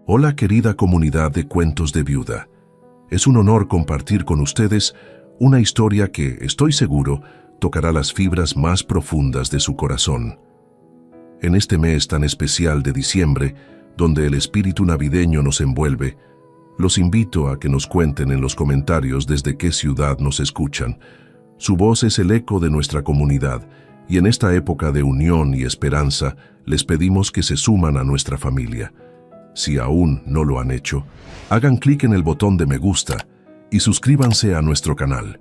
Hola querida comunidad de Cuentos de Viuda. Es un honor compartir con ustedes una historia que, estoy seguro, tocará las fibras más profundas de su corazón. En este mes tan especial de diciembre, donde el espíritu navideño nos envuelve, los invito a que nos cuenten en los comentarios desde qué ciudad nos escuchan. Su voz es el eco de nuestra comunidad, y en esta época de unión y esperanza, les pedimos que se suman a nuestra familia. Si aún no lo han hecho, hagan clic en el botón de me gusta y suscríbanse a nuestro canal.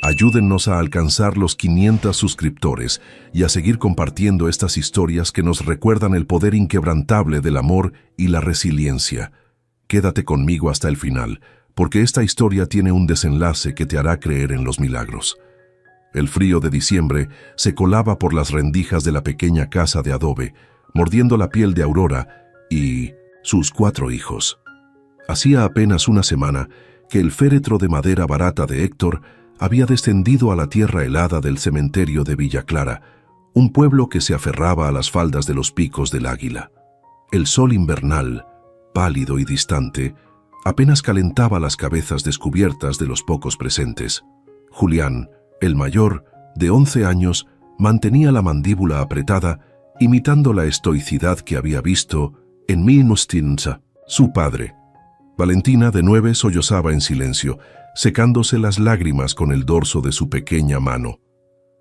Ayúdennos a alcanzar los 500 suscriptores y a seguir compartiendo estas historias que nos recuerdan el poder inquebrantable del amor y la resiliencia. Quédate conmigo hasta el final, porque esta historia tiene un desenlace que te hará creer en los milagros. El frío de diciembre se colaba por las rendijas de la pequeña casa de adobe, mordiendo la piel de Aurora y sus 4 hijos. Hacía apenas una semana que el féretro de madera barata de Héctor había descendido a la tierra helada del cementerio de Villa Clara, un pueblo que se aferraba a las faldas de los picos del Águila. El sol invernal, pálido y distante, apenas calentaba las cabezas descubiertas de los pocos presentes. Julián, el mayor, de 11 años, mantenía la mandíbula apretada, imitando la estoicidad que había visto en Minustinza, su padre. Valentina, de 9, sollozaba en silencio, secándose las lágrimas con el dorso de su pequeña mano.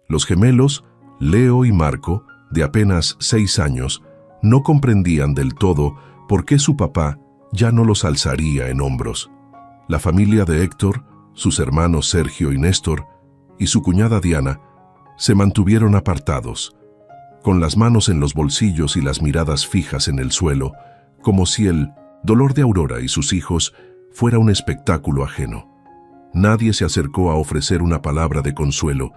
Los gemelos, Leo y Marco, de apenas 6 años, no comprendían del todo por qué su papá ya no los alzaría en hombros. La familia de Héctor, sus hermanos Sergio y Néstor, y su cuñada Diana, se mantuvieron apartados, con las manos en los bolsillos y las miradas fijas en el suelo, como si el dolor de Aurora y sus hijos fuera un espectáculo ajeno. Nadie se acercó a ofrecer una palabra de consuelo,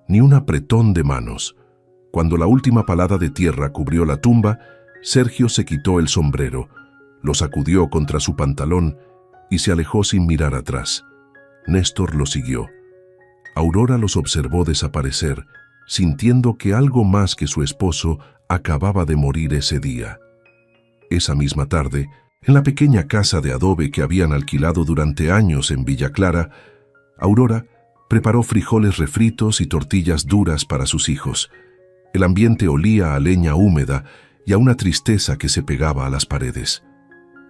ni un apretón de manos. Cuando la última palada de tierra cubrió la tumba, Sergio se quitó el sombrero, lo sacudió contra su pantalón y se alejó sin mirar atrás. Néstor lo siguió. Aurora los observó desaparecer, sintiendo que algo más que su esposo acababa de morir ese día. Esa misma tarde, en la pequeña casa de adobe que habían alquilado durante años en Villa Clara, Aurora preparó frijoles refritos y tortillas duras para sus hijos. El ambiente olía a leña húmeda y a una tristeza que se pegaba a las paredes.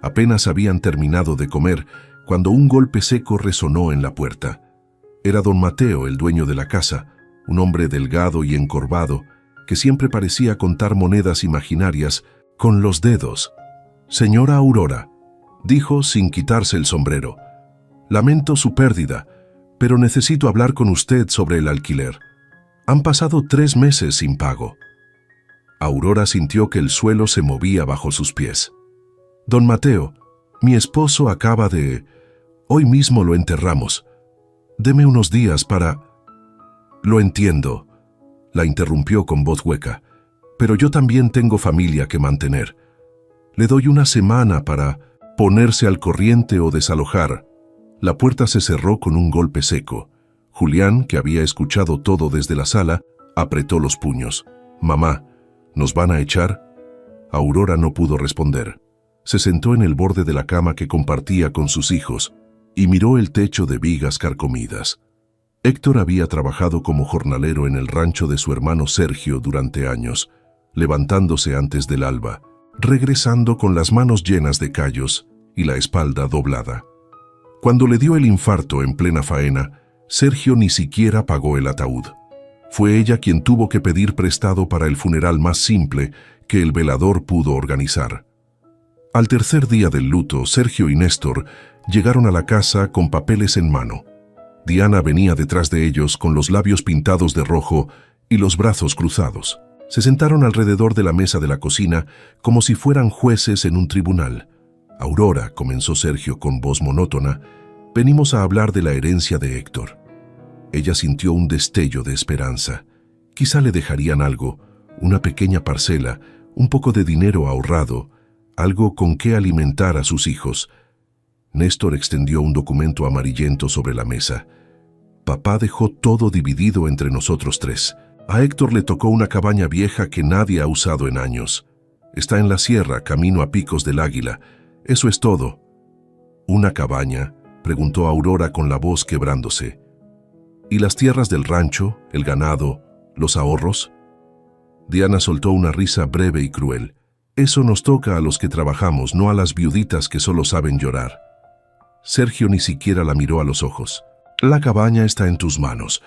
Apenas habían terminado de comer cuando un golpe seco resonó en la puerta. Era don Mateo, el dueño de la casa, un hombre delgado y encorvado, que siempre parecía contar monedas imaginarias con los dedos. «Señora Aurora», dijo sin quitarse el sombrero, «lamento su pérdida, pero necesito hablar con usted sobre el alquiler. Han pasado 3 meses sin pago». Aurora sintió que el suelo se movía bajo sus pies. «Don Mateo, mi esposo acaba de... Hoy mismo lo enterramos. Deme unos días para...» «Lo entiendo», la interrumpió con voz hueca, «pero yo también tengo familia que mantener. Le doy una semana para ponerse al corriente o desalojar». La puerta se cerró con un golpe seco. Julián, que había escuchado todo desde la sala, apretó los puños. «Mamá, ¿nos van a echar?» Aurora no pudo responder. Se sentó en el borde de la cama que compartía con sus hijos y miró el techo de vigas carcomidas. Héctor había trabajado como jornalero en el rancho de su hermano Sergio durante años, levantándose antes del alba, regresando con las manos llenas de callos y la espalda doblada. Cuando le dio el infarto en plena faena, Sergio ni siquiera pagó el ataúd. Fue ella quien tuvo que pedir prestado para el funeral más simple que el velador pudo organizar. Al tercer día del luto, Sergio y Néstor llegaron a la casa con papeles en mano. Diana venía detrás de ellos con los labios pintados de rojo y los brazos cruzados. Se sentaron alrededor de la mesa de la cocina como si fueran jueces en un tribunal. «Aurora», comenzó Sergio con voz monótona, «venimos a hablar de la herencia de Héctor». Ella sintió un destello de esperanza. Quizá le dejarían algo, una pequeña parcela, un poco de dinero ahorrado, algo con qué alimentar a sus hijos. Néstor extendió un documento amarillento sobre la mesa. «Papá dejó todo dividido entre nosotros 3. A Héctor le tocó una cabaña vieja que nadie ha usado en años. Está en la sierra, camino a Picos del Águila. Eso es todo. ¿Una cabaña?, preguntó Aurora con la voz quebrándose. ¿Y las tierras del rancho, el ganado, los ahorros? Diana soltó una risa breve y cruel. Eso nos toca a los que trabajamos, no a las viuditas que solo saben llorar. Sergio ni siquiera la miró a los ojos. La cabaña está en tus manos.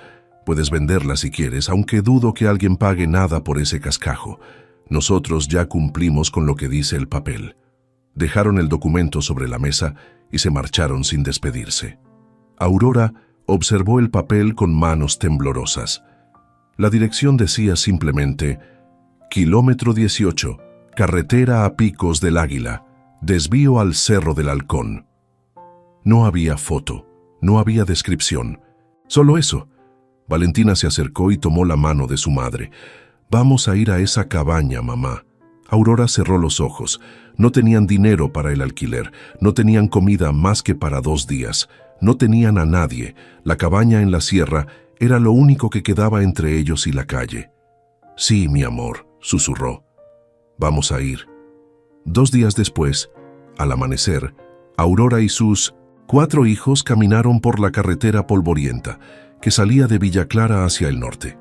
Puedes venderla si quieres, aunque dudo que alguien pague nada por ese cascajo. Nosotros ya cumplimos con lo que dice el papel. Dejaron el documento sobre la mesa y se marcharon sin despedirse. Aurora observó el papel con manos temblorosas. La dirección decía simplemente: Kilómetro 18, carretera a Picos del Águila, desvío al Cerro del Halcón. No había foto, no había descripción, solo eso. Valentina se acercó y tomó la mano de su madre. «Vamos a ir a esa cabaña, mamá». Aurora cerró los ojos. No tenían dinero para el alquiler, no tenían comida más que para 2 días, no tenían a nadie. La cabaña en la sierra era lo único que quedaba entre ellos y la calle. «Sí, mi amor», susurró. «Vamos a ir». 2 días después, al amanecer, Aurora y sus 4 hijos caminaron por la carretera polvorienta que salía de Villa Clara hacia el norte.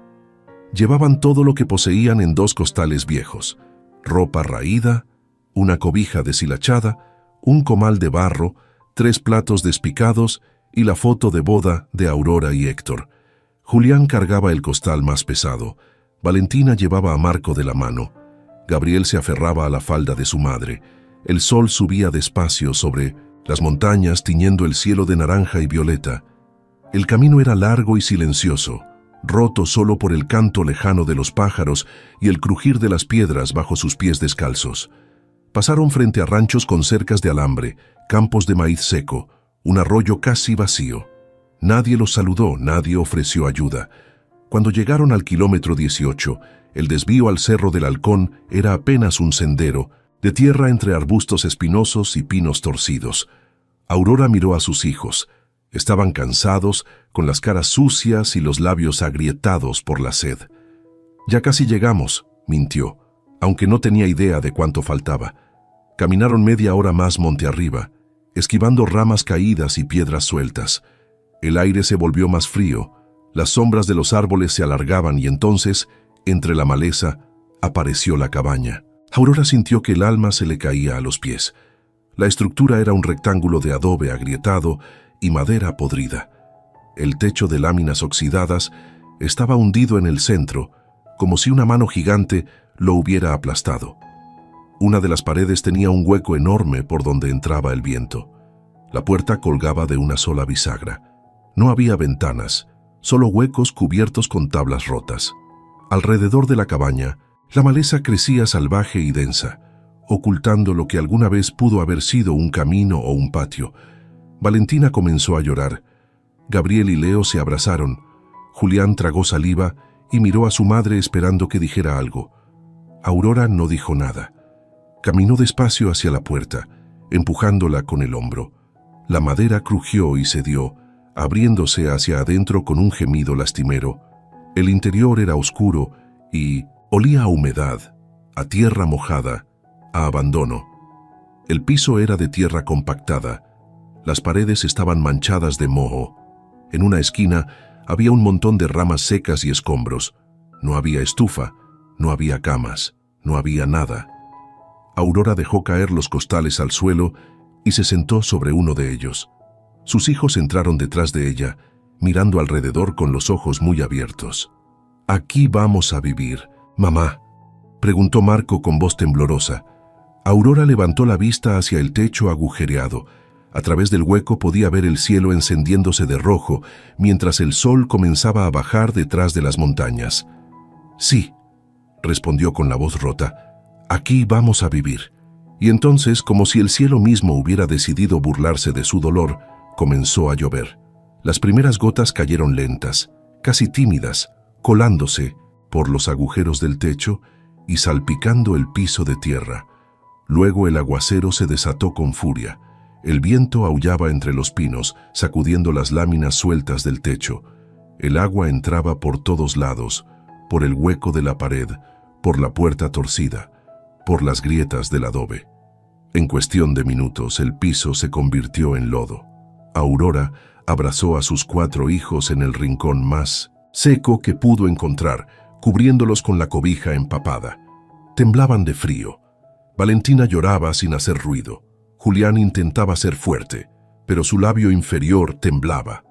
Llevaban todo lo que poseían en 2 costales viejos: ropa raída, una cobija deshilachada, un comal de barro, 3 platos despicados y la foto de boda de Aurora y Héctor. Julián cargaba el costal más pesado. Valentina llevaba a Marco de la mano. Gabriel se aferraba a la falda de su madre. El sol subía despacio sobre las montañas, tiñendo el cielo de naranja y violeta. El camino era largo y silencioso, roto solo por el canto lejano de los pájaros y el crujir de las piedras bajo sus pies descalzos. Pasaron frente a ranchos con cercas de alambre, campos de maíz seco, un arroyo casi vacío. Nadie los saludó, nadie ofreció ayuda. Cuando llegaron al kilómetro 18, el desvío al Cerro del Halcón era apenas un sendero, de tierra entre arbustos espinosos y pinos torcidos. Aurora miró a sus hijos. Estaban cansados, con las caras sucias y los labios agrietados por la sed. «Ya casi llegamos», mintió, aunque no tenía idea de cuánto faltaba. Caminaron media hora más monte arriba, esquivando ramas caídas y piedras sueltas. El aire se volvió más frío, las sombras de los árboles se alargaban y entonces, entre la maleza, apareció la cabaña. Aurora sintió que el alma se le caía a los pies. La estructura era un rectángulo de adobe agrietado y madera podrida. El techo de láminas oxidadas estaba hundido en el centro, como si una mano gigante lo hubiera aplastado. Una de las paredes tenía un hueco enorme por donde entraba el viento. La puerta colgaba de una sola bisagra. No había ventanas, solo huecos cubiertos con tablas rotas. Alrededor de la cabaña, la maleza crecía salvaje y densa, ocultando lo que alguna vez pudo haber sido un camino o un patio. Valentina comenzó a llorar. Gabriel y Leo se abrazaron. Julián tragó saliva y miró a su madre esperando que dijera algo. Aurora no dijo nada. Caminó despacio hacia la puerta, empujándola con el hombro. La madera crujió y cedió, abriéndose hacia adentro con un gemido lastimero. El interior era oscuro y olía a humedad, a tierra mojada, a abandono. El piso era de tierra compactada. Las paredes estaban manchadas de moho. En una esquina había un montón de ramas secas y escombros. No había estufa, no había camas, no había nada. Aurora dejó caer los costales al suelo y se sentó sobre uno de ellos. Sus hijos entraron detrás de ella, mirando alrededor con los ojos muy abiertos. «¿Aquí vamos a vivir, mamá?», preguntó Marco con voz temblorosa. Aurora levantó la vista hacia el techo agujereado. A través del hueco podía ver el cielo encendiéndose de rojo, mientras el sol comenzaba a bajar detrás de las montañas. «Sí», respondió con la voz rota, «aquí vamos a vivir». Y entonces, como si el cielo mismo hubiera decidido burlarse de su dolor, comenzó a llover. Las primeras gotas cayeron lentas, casi tímidas, colándose por los agujeros del techo y salpicando el piso de tierra. Luego el aguacero se desató con furia. El viento aullaba entre los pinos, sacudiendo las láminas sueltas del techo. El agua entraba por todos lados, por el hueco de la pared, por la puerta torcida, por las grietas del adobe. En cuestión de minutos, el piso se convirtió en lodo. Aurora abrazó a sus 4 hijos en el rincón más seco que pudo encontrar, cubriéndolos con la cobija empapada. Temblaban de frío. Valentina lloraba sin hacer ruido. Julián intentaba ser fuerte, pero su labio inferior temblaba.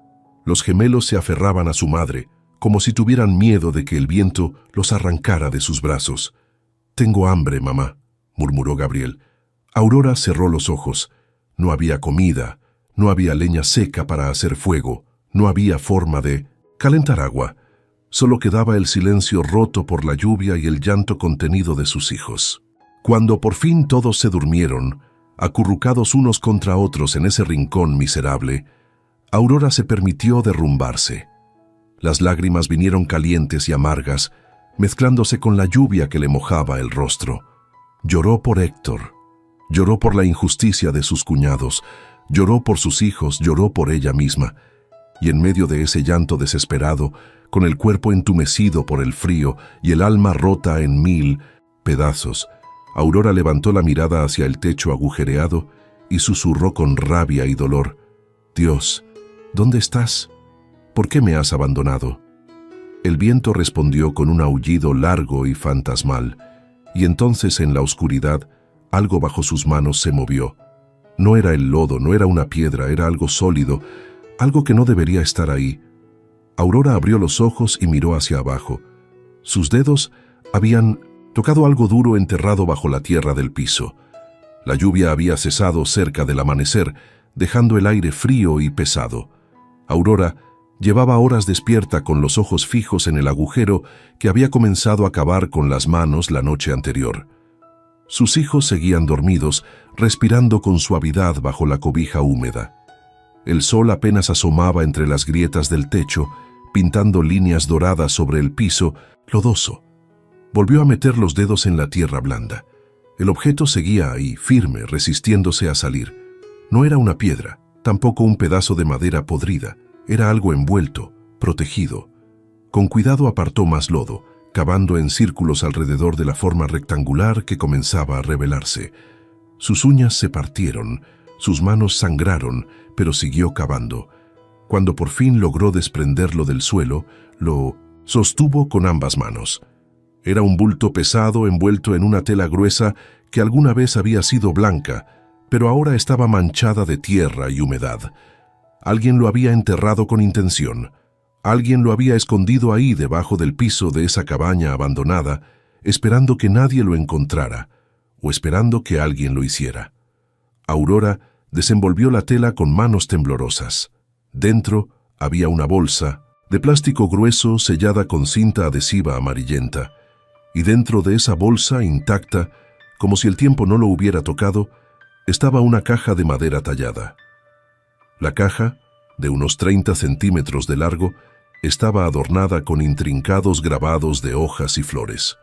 Los gemelos se aferraban a su madre, como si tuvieran miedo de que el viento los arrancara de sus brazos. «Tengo hambre, mamá», murmuró Gabriel. Aurora cerró los ojos. No había comida, no había leña seca para hacer fuego, no había forma de calentar agua. Solo quedaba el silencio roto por la lluvia y el llanto contenido de sus hijos. Cuando por fin todos se durmieron, acurrucados unos contra otros en ese rincón miserable, Aurora se permitió derrumbarse. Las lágrimas vinieron calientes y amargas, mezclándose con la lluvia que le mojaba el rostro. Lloró por Héctor, lloró por la injusticia de sus cuñados, lloró por sus hijos, lloró por ella misma. Y en medio de ese llanto desesperado, con el cuerpo entumecido por el frío y el alma rota en 1000 pedazos, Aurora levantó la mirada hacia el techo agujereado y susurró con rabia y dolor: «Dios, ¿dónde estás? ¿Por qué me has abandonado?». El viento respondió con un aullido largo y fantasmal, y entonces en la oscuridad algo bajo sus manos se movió. No era el lodo, no era una piedra, era algo sólido, algo que no debería estar ahí. Aurora abrió los ojos y miró hacia abajo. Sus dedos habían tocado algo duro enterrado bajo la tierra del piso. La lluvia había cesado cerca del amanecer, dejando el aire frío y pesado. Aurora llevaba horas despierta con los ojos fijos en el agujero que había comenzado a cavar con las manos la noche anterior. Sus hijos seguían dormidos, respirando con suavidad bajo la cobija húmeda. El sol apenas asomaba entre las grietas del techo, pintando líneas doradas sobre el piso lodoso. Volvió a meter los dedos en la tierra blanda. El objeto seguía ahí, firme, resistiéndose a salir. No era una piedra, tampoco un pedazo de madera podrida. Era algo envuelto, protegido. Con cuidado apartó más lodo, cavando en círculos alrededor de la forma rectangular que comenzaba a revelarse. Sus uñas se partieron, sus manos sangraron, pero siguió cavando. Cuando por fin logró desprenderlo del suelo, lo sostuvo con ambas manos. Era un bulto pesado envuelto en una tela gruesa que alguna vez había sido blanca, pero ahora estaba manchada de tierra y humedad. Alguien lo había enterrado con intención. Alguien lo había escondido ahí debajo del piso de esa cabaña abandonada, esperando que nadie lo encontrara, o esperando que alguien lo hiciera. Aurora desenvolvió la tela con manos temblorosas. Dentro había una bolsa de plástico grueso sellada con cinta adhesiva amarillenta, y dentro de esa bolsa intacta, como si el tiempo no lo hubiera tocado, estaba una caja de madera tallada. La caja, de unos 30 centímetros de largo, estaba adornada con intrincados grabados de hojas y flores.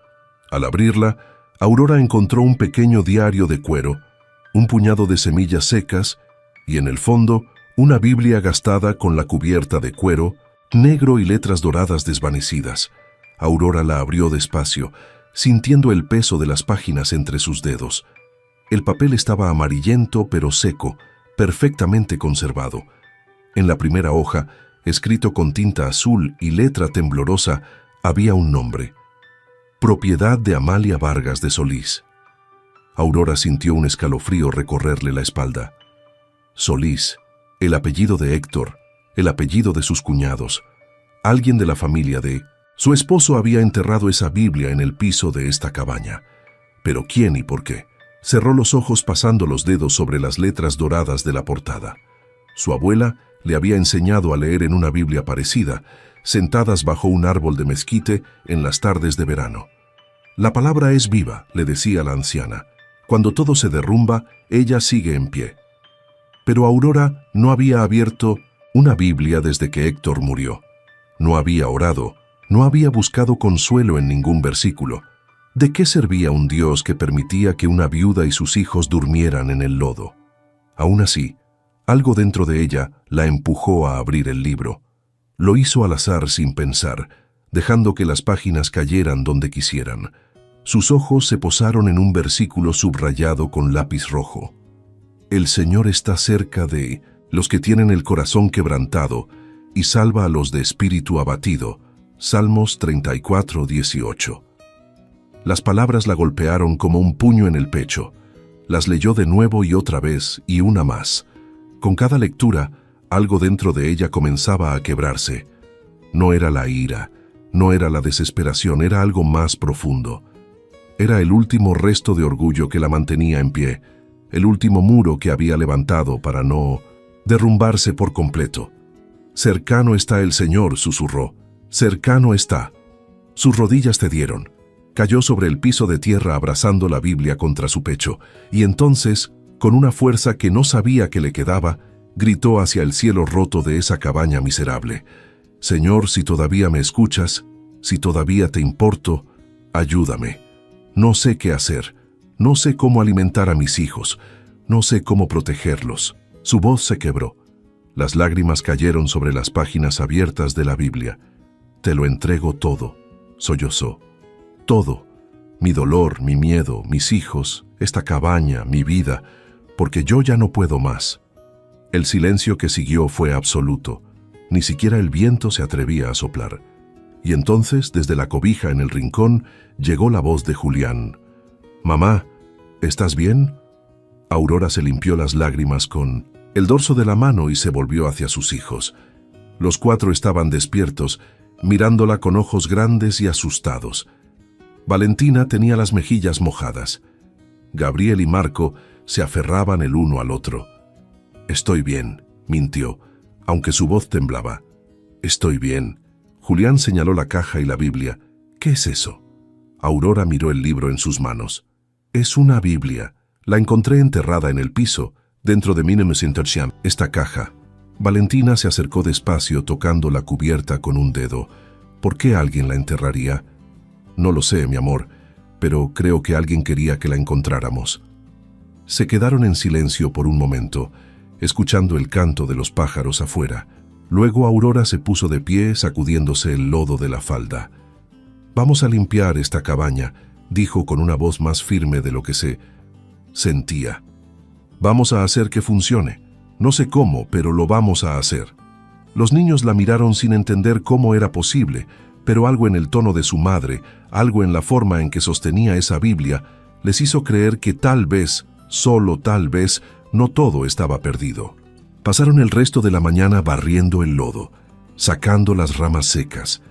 Al abrirla, Aurora encontró un pequeño diario de cuero, un puñado de semillas secas y en el fondo una Biblia gastada con la cubierta de cuero, negro y letras doradas desvanecidas. Aurora la abrió despacio, sintiendo el peso de las páginas entre sus dedos. El papel estaba amarillento pero seco, perfectamente conservado. En la primera hoja, escrito con tinta azul y letra temblorosa, había un nombre: propiedad de Amalia Vargas de Solís. Aurora sintió un escalofrío recorrerle la espalda. Solís, el apellido de Héctor, el apellido de sus cuñados. Alguien de la familia de su esposo había enterrado esa Biblia en el piso de esta cabaña. ¿Pero quién y por qué? Cerró los ojos pasando los dedos sobre las letras doradas de la portada. Su abuela le había enseñado a leer en una Biblia parecida, sentadas bajo un árbol de mezquite en las tardes de verano. La palabra es viva, le decía la anciana. Cuando todo se derrumba, ella sigue en pie. Pero Aurora no había abierto una Biblia desde que Héctor murió. No había orado, no había buscado consuelo en ningún versículo. ¿De qué servía un Dios que permitía que una viuda y sus hijos durmieran en el lodo? Aún así, algo dentro de ella la empujó a abrir el libro. Lo hizo al azar sin pensar, dejando que las páginas cayeran donde quisieran. Sus ojos se posaron en un versículo subrayado con lápiz rojo. El Señor está cerca de los que tienen el corazón quebrantado y salva a los de espíritu abatido. Salmos 34:18. Las palabras la golpearon como un puño en el pecho. Las leyó de nuevo y otra vez, y una más. Con cada lectura, algo dentro de ella comenzaba a quebrarse. No era la ira, no era la desesperación, era algo más profundo. Era el último resto de orgullo que la mantenía en pie, el último muro que había levantado para no derrumbarse por completo. «Cercano está el Señor», susurró. «Cercano está». Sus rodillas cedieron. Cayó sobre el piso de tierra abrazando la Biblia contra su pecho, y entonces, con una fuerza que no sabía que le quedaba, gritó hacia el cielo roto de esa cabaña miserable: «Señor, si todavía me escuchas, si todavía te importo, ayúdame. No sé qué hacer, no sé cómo alimentar a mis hijos, no sé cómo protegerlos». Su voz se quebró. Las lágrimas cayeron sobre las páginas abiertas de la Biblia. «Te lo entrego todo», sollozó. «Todo, mi dolor, mi miedo, mis hijos, esta cabaña, mi vida, porque yo ya no puedo más». El silencio que siguió fue absoluto. Ni siquiera el viento se atrevía a soplar. Y entonces, desde la cobija en el rincón, llegó la voz de Julián. «Mamá, ¿estás bien?». Aurora se limpió las lágrimas con el dorso de la mano y se volvió hacia sus hijos. Los cuatro estaban despiertos, mirándola con ojos grandes y asustados. Valentina tenía las mejillas mojadas. Gabriel y Marco se aferraban el uno al otro. «Estoy bien», mintió, aunque su voz temblaba. «Estoy bien». Julián señaló la caja y la Biblia. «¿Qué es eso?». Aurora miró el libro en sus manos. «Es una Biblia. La encontré enterrada en el piso, dentro de Minimus Intersham, esta caja». Valentina se acercó despacio tocando la cubierta con un dedo. «¿Por qué alguien la enterraría?». «No lo sé, mi amor, pero creo que alguien quería que la encontráramos». Se quedaron en silencio por un momento, escuchando el canto de los pájaros afuera. Luego Aurora se puso de pie, sacudiéndose el lodo de la falda. «Vamos a limpiar esta cabaña», dijo con una voz más firme de lo que se sentía. «Vamos a hacer que funcione. No sé cómo, pero lo vamos a hacer». Los niños la miraron sin entender cómo era posible, pero algo en el tono de su madre, algo en la forma en que sostenía esa Biblia, les hizo creer que tal vez, solo tal vez, no todo estaba perdido. Pasaron el resto de la mañana barriendo el lodo, sacando las ramas secas,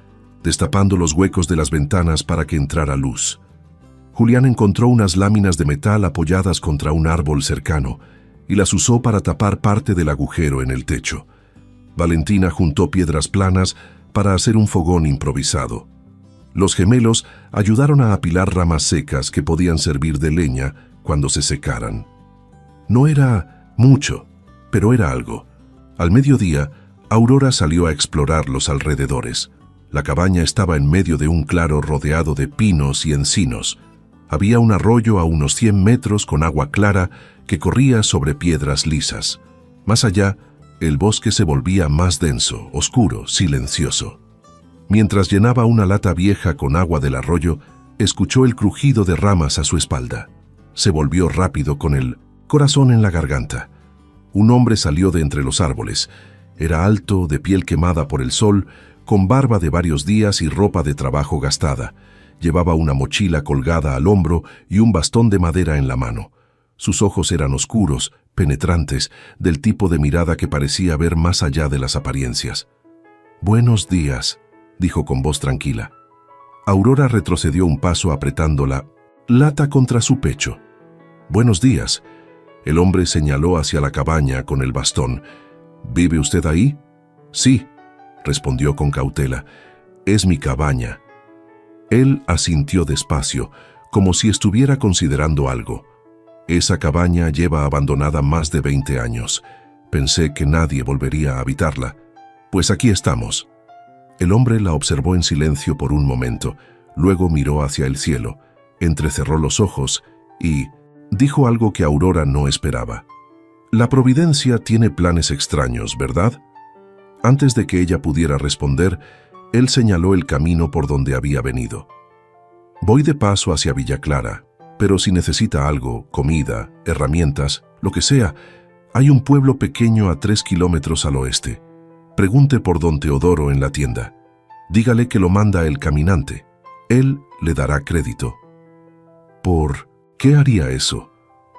destapando los huecos de las ventanas para que entrara luz. Julián encontró unas láminas de metal apoyadas contra un árbol cercano y las usó para tapar parte del agujero en el techo. Valentina juntó piedras planas para hacer un fogón improvisado. Los gemelos ayudaron a apilar ramas secas que podían servir de leña cuando se secaran. No era mucho, pero era algo. Al mediodía, Aurora salió a explorar los alrededores. La cabaña estaba en medio de un claro rodeado de pinos y encinos. Había un arroyo a unos 100 metros con agua clara que corría sobre piedras lisas. Más allá, el bosque se volvía más denso, oscuro, silencioso. Mientras llenaba una lata vieja con agua del arroyo, escuchó el crujido de ramas a su espalda. Se volvió rápido con el corazón en la garganta. Un hombre salió de entre los árboles. Era alto, de piel quemada por el sol, con barba de varios días y ropa de trabajo gastada. Llevaba una mochila colgada al hombro y un bastón de madera en la mano. Sus ojos eran oscuros, penetrantes, del tipo de mirada que parecía ver más allá de las apariencias. «Buenos días», dijo con voz tranquila. Aurora retrocedió un paso apretando la lata contra su pecho. «Buenos días». El hombre señaló hacia la cabaña con el bastón. «¿Vive usted ahí?». «Sí», respondió con cautela. «Es mi cabaña». Él asintió despacio, como si estuviera considerando algo. «Esa cabaña lleva abandonada más de 20 años. Pensé que nadie volvería a habitarla. Pues aquí estamos». El hombre la observó en silencio por un momento, luego miró hacia el cielo, entrecerró los ojos y dijo algo que Aurora no esperaba. «La providencia tiene planes extraños, ¿verdad?». Antes de que ella pudiera responder, él señaló el camino por donde había venido. Voy de paso hacia Villa Clara, pero si necesita algo, comida, herramientas, lo que sea, hay un pueblo pequeño a 3 kilómetros al oeste. Pregunte por don Teodoro en la tienda. Dígale que lo manda el caminante. Él le dará crédito. ¿Por qué haría eso?,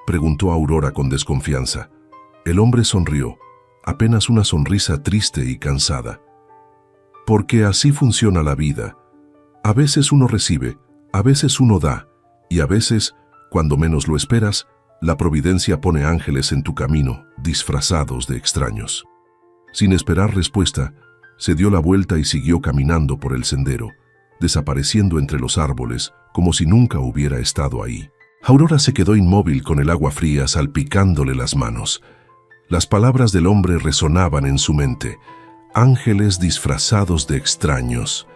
preguntó Aurora con desconfianza. El hombre sonrió, apenas una sonrisa triste y cansada. Porque así funciona la vida. A veces uno recibe, a veces uno da, y a veces, cuando menos lo esperas, la providencia pone ángeles en tu camino, disfrazados de extraños. Sin esperar respuesta, se dio la vuelta y siguió caminando por el sendero, desapareciendo entre los árboles como si nunca hubiera estado ahí. Aurora se quedó inmóvil con el agua fría salpicándole las manos. Las palabras del hombre resonaban en su mente. Ángeles disfrazados de extraños.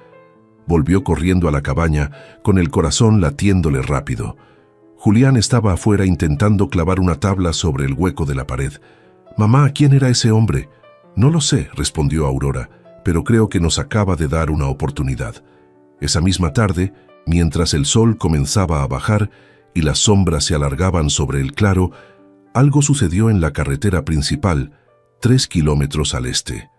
Volvió corriendo a la cabaña, con el corazón latiéndole rápido. Julián estaba afuera intentando clavar una tabla sobre el hueco de la pared. «Mamá, ¿quién era ese hombre?» «No lo sé», respondió Aurora, «pero creo que nos acaba de dar una oportunidad». Esa misma tarde, mientras el sol comenzaba a bajar y las sombras se alargaban sobre el claro, algo sucedió en la carretera principal, 3 kilómetros al este.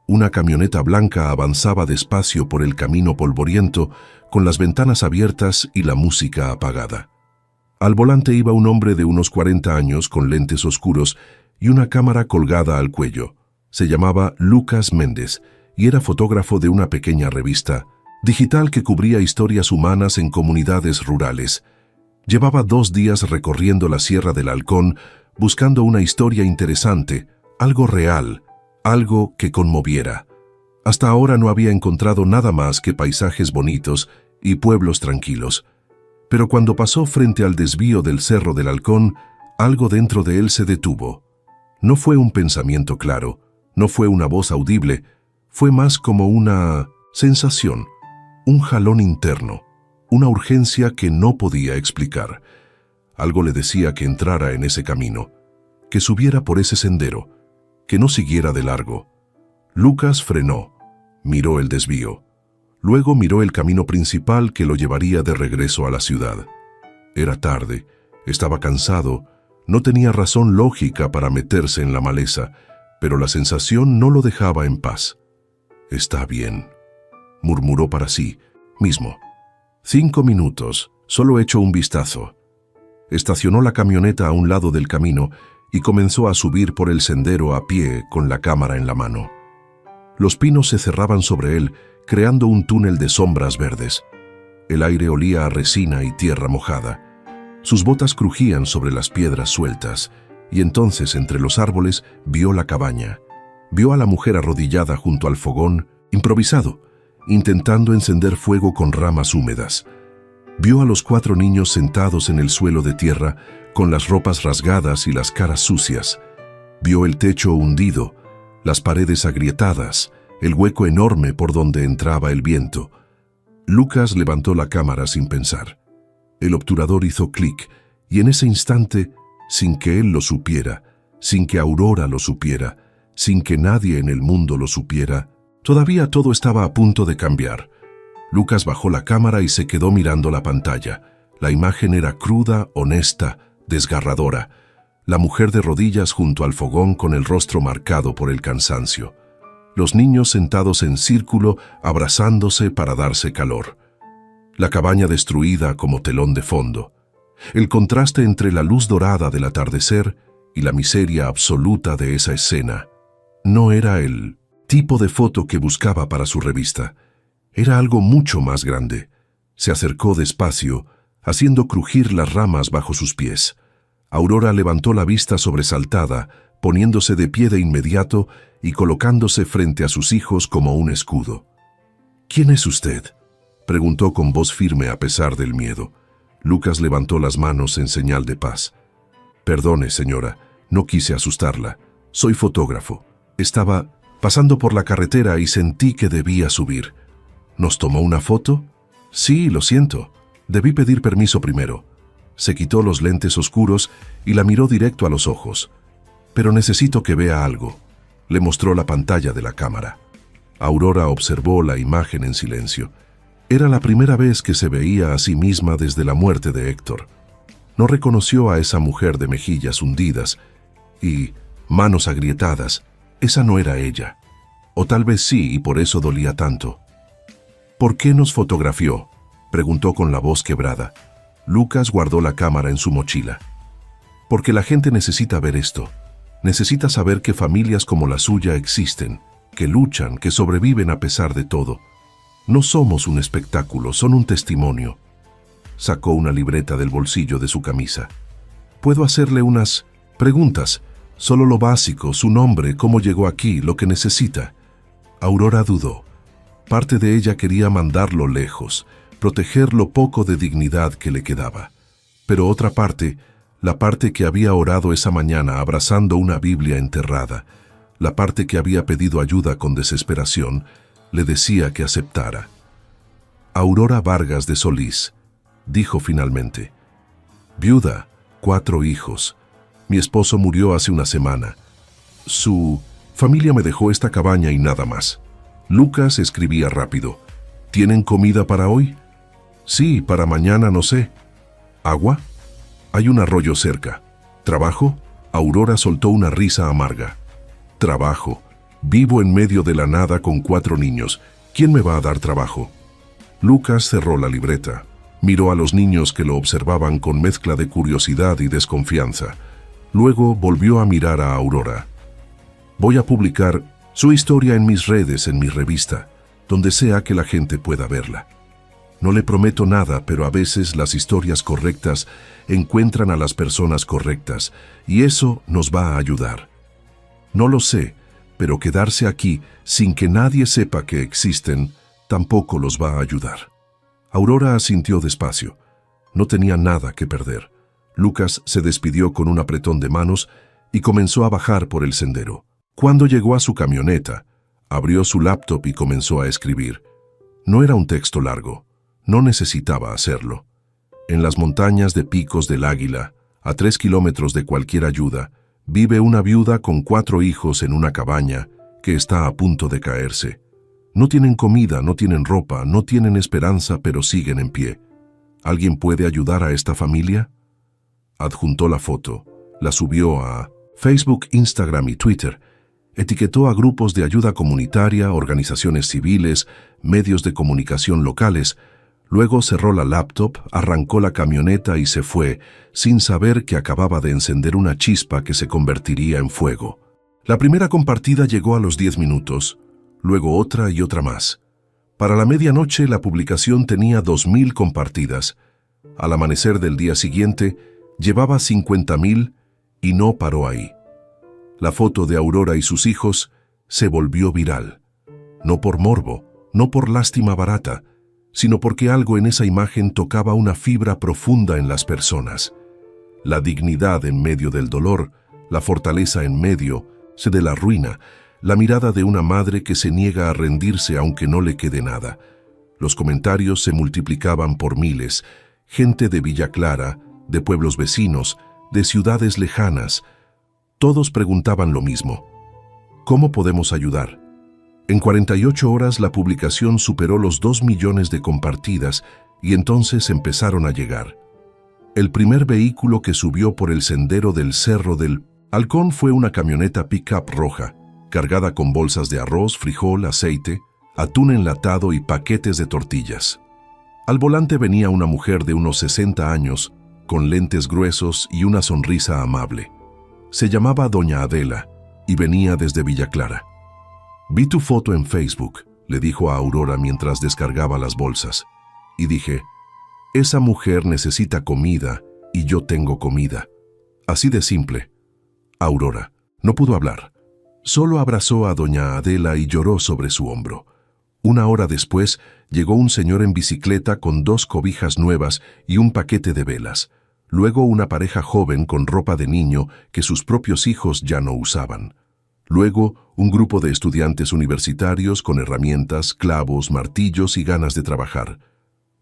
Una camioneta blanca avanzaba despacio por el camino polvoriento, con las ventanas abiertas y la música apagada. Al volante iba un hombre de unos 40 años con lentes oscuros y una cámara colgada al cuello. Se llamaba Lucas Méndez y era fotógrafo de una pequeña revista digital que cubría historias humanas en comunidades rurales. Llevaba 2 días recorriendo la Sierra del Halcón buscando una historia interesante, algo real, algo que conmoviera. Hasta ahora no había encontrado nada más que paisajes bonitos y pueblos tranquilos. Pero cuando pasó frente al desvío del Cerro del Halcón, algo dentro de él se detuvo. No fue un pensamiento claro, no fue una voz audible, fue más como una sensación, un jalón interno, una urgencia que no podía explicar. Algo le decía que entrara en ese camino, que subiera por ese sendero, que no siguiera de largo. Lucas frenó, miró el desvío. Luego miró el camino principal que lo llevaría de regreso a la ciudad. Era tarde, estaba cansado, no tenía razón lógica para meterse en la maleza, pero la sensación no lo dejaba en paz. «Está bien», murmuró para sí mismo. 5 minutos, solo echó un vistazo. Estacionó la camioneta a un lado del camino y comenzó a subir por el sendero a pie con la cámara en la mano. Los pinos se cerraban sobre él, creando un túnel de sombras verdes. El aire olía a resina y tierra mojada. Sus botas crujían sobre las piedras sueltas, y entonces entre los árboles vio la cabaña. Vio a la mujer arrodillada junto al fogón, improvisado, intentando encender fuego con ramas húmedas. Vio a los 4 niños sentados en el suelo de tierra, con las ropas rasgadas y las caras sucias. Vio el techo hundido, las paredes agrietadas, el hueco enorme por donde entraba el viento. Lucas levantó la cámara sin pensar. El obturador hizo clic, y en ese instante, sin que él lo supiera, sin que Aurora lo supiera, sin que nadie en el mundo lo supiera, todavía todo estaba a punto de cambiar. Lucas bajó la cámara y se quedó mirando la pantalla. La imagen era cruda, honesta, desgarradora. La mujer de rodillas junto al fogón con el rostro marcado por el cansancio. Los niños sentados en círculo, abrazándose para darse calor. La cabaña destruida como telón de fondo. El contraste entre la luz dorada del atardecer y la miseria absoluta de esa escena. No era el tipo de foto que buscaba para su revista. Era algo mucho más grande. Se acercó despacio, haciendo crujir las ramas bajo sus pies. Aurora levantó la vista sobresaltada, poniéndose de pie de inmediato y colocándose frente a sus hijos como un escudo. «¿Quién es usted?», preguntó con voz firme a pesar del miedo. Lucas levantó las manos en señal de paz. «Perdone, señora, no quise asustarla. Soy fotógrafo. Estaba pasando por la carretera y sentí que debía subir». «¿Nos tomó una foto?». «Sí, lo siento. Debí pedir permiso primero». Se quitó los lentes oscuros y la miró directo a los ojos. «Pero necesito que vea algo». Le mostró la pantalla de la cámara. Aurora observó la imagen en silencio. Era la primera vez que se veía a sí misma desde la muerte de Héctor. No reconoció a esa mujer de mejillas hundidas y manos agrietadas. Esa no era ella. O tal vez sí, y por eso dolía tanto. ¿Por qué nos fotografió?, preguntó con la voz quebrada. Lucas guardó la cámara en su mochila. Porque la gente necesita ver esto. Necesita saber que familias como la suya existen, que luchan, que sobreviven a pesar de todo. No somos un espectáculo, son un testimonio. Sacó una libreta del bolsillo de su camisa. Puedo hacerle unas preguntas, solo lo básico, su nombre, cómo llegó aquí, lo que necesita. Aurora dudó. Parte de ella quería mandarlo lejos, proteger lo poco de dignidad que le quedaba. Pero otra parte, la parte que había orado esa mañana abrazando una Biblia enterrada, la parte que había pedido ayuda con desesperación, le decía que aceptara. Aurora Vargas de Solís, dijo finalmente. Viuda, 4 hijos. Mi esposo murió hace una semana. Su familia me dejó esta cabaña y nada más. Lucas escribía rápido. ¿Tienen comida para hoy? Sí, para mañana no sé. ¿Agua? Hay un arroyo cerca. ¿Trabajo? Aurora soltó una risa amarga. Trabajo. Vivo en medio de la nada con 4 niños. ¿Quién me va a dar trabajo? Lucas cerró la libreta. Miró a los niños que lo observaban con mezcla de curiosidad y desconfianza. Luego volvió a mirar a Aurora. Voy a publicar su historia en mis redes, en mi revista, donde sea que la gente pueda verla. No le prometo nada, pero a veces las historias correctas encuentran a las personas correctas, y eso nos va a ayudar. No lo sé, pero quedarse aquí sin que nadie sepa que existen tampoco los va a ayudar. Aurora asintió despacio. No tenía nada que perder. Lucas se despidió con un apretón de manos y comenzó a bajar por el sendero. Cuando llegó a su camioneta, abrió su laptop y comenzó a escribir. No era un texto largo. No necesitaba hacerlo. En las montañas de Picos del Águila, a 3 kilómetros de cualquier ayuda, vive una viuda con 4 hijos en una cabaña que está a punto de caerse. No tienen comida, no tienen ropa, no tienen esperanza, pero siguen en pie. ¿Alguien puede ayudar a esta familia? Adjuntó la foto, la subió a Facebook, Instagram y Twitter. Etiquetó a grupos de ayuda comunitaria, organizaciones civiles, medios de comunicación locales. Luego cerró la laptop, arrancó la camioneta y se fue, sin saber que acababa de encender una chispa que se convertiría en fuego. La primera compartida llegó a los 10 minutos, luego otra y otra más. Para la medianoche la publicación tenía 2000 compartidas. Al amanecer del día siguiente, llevaba 50.000 y no paró ahí. La foto de Aurora y sus hijos se volvió viral. No por morbo, no por lástima barata, sino porque algo en esa imagen tocaba una fibra profunda en las personas. La dignidad en medio del dolor, la fortaleza en medio de la ruina, la mirada de una madre que se niega a rendirse aunque no le quede nada. Los comentarios se multiplicaban por miles. Gente de Villa Clara, de pueblos vecinos, de ciudades lejanas. Todos preguntaban lo mismo. ¿Cómo podemos ayudar? En 48 horas la publicación superó los 2 millones de compartidas y entonces empezaron a llegar. El primer vehículo que subió por el sendero del Cerro del Halcón fue una camioneta pick-up roja, cargada con bolsas de arroz, frijol, aceite, atún enlatado y paquetes de tortillas. Al volante venía una mujer de unos 60 años, con lentes gruesos y una sonrisa amable. Se llamaba Doña Adela y venía desde Villa Clara. Vi tu foto en Facebook, le dijo a Aurora mientras descargaba las bolsas, y dije, esa mujer necesita comida y yo tengo comida. Así de simple. Aurora no pudo hablar. Solo abrazó a Doña Adela y lloró sobre su hombro. Una hora después, llegó un señor en bicicleta con 2 cobijas nuevas y un paquete de velas. Luego una pareja joven con ropa de niño que sus propios hijos ya no usaban. Luego un grupo de estudiantes universitarios con herramientas, clavos, martillos y ganas de trabajar.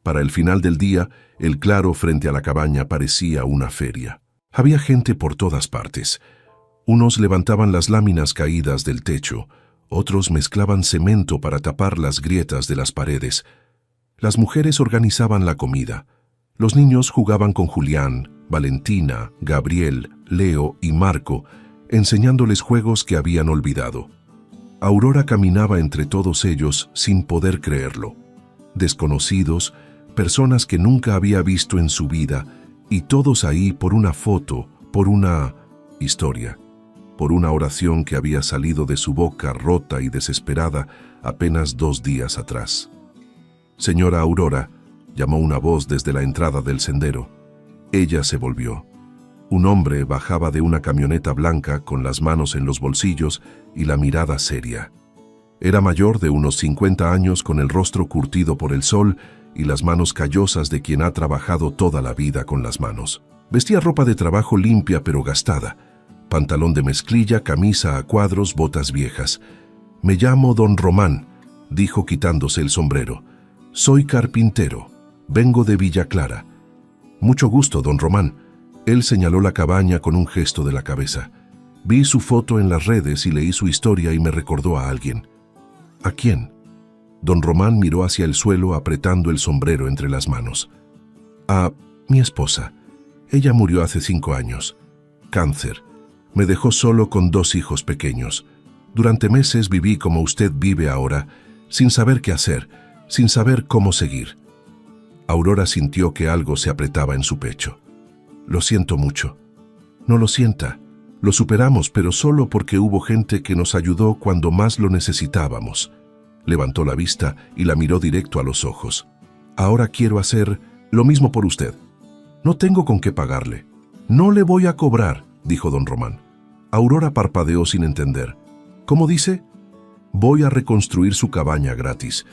Para el final del día, el claro frente a la cabaña parecía una feria. Había gente por todas partes. Unos levantaban las láminas caídas del techo, otros mezclaban cemento para tapar las grietas de las paredes. Las mujeres organizaban la comida. Los niños jugaban con Julián, Valentina, Gabriel, Leo y Marco, enseñándoles juegos que habían olvidado. Aurora caminaba entre todos ellos sin poder creerlo. Desconocidos, personas que nunca había visto en su vida, y todos ahí por una foto, por una historia, por una oración que había salido de su boca rota y desesperada apenas 2 días atrás. «Señora Aurora», llamó una voz desde la entrada del sendero. Ella se volvió. Un hombre bajaba de una camioneta blanca con las manos en los bolsillos y la mirada seria. Era mayor de unos 50 años, con el rostro curtido por el sol y las manos callosas de quien ha trabajado toda la vida con las manos. Vestía ropa de trabajo limpia pero gastada, pantalón de mezclilla, camisa a cuadros, botas viejas. «Me llamo Don Román», dijo quitándose el sombrero. «Soy carpintero. Vengo de Villa Clara». «Mucho gusto, Don Román». Él señaló la cabaña con un gesto de la cabeza. «Vi su foto en las redes y leí su historia y me recordó a alguien». «¿A quién?». Don Román miró hacia el suelo apretando el sombrero entre las manos. «A mi esposa. Ella murió hace 5 años. Cáncer. Me dejó solo con 2 hijos pequeños. Durante meses viví como usted vive ahora, sin saber qué hacer, sin saber cómo seguir». Aurora sintió que algo se apretaba en su pecho. «Lo siento mucho». «No lo sienta. Lo superamos, pero solo porque hubo gente que nos ayudó cuando más lo necesitábamos». Levantó la vista y la miró directo a los ojos. «Ahora quiero hacer lo mismo por usted. No tengo con qué pagarle». «No le voy a cobrar», dijo Don Román. Aurora parpadeó sin entender. «¿Cómo dice?» «Voy a reconstruir su cabaña gratis.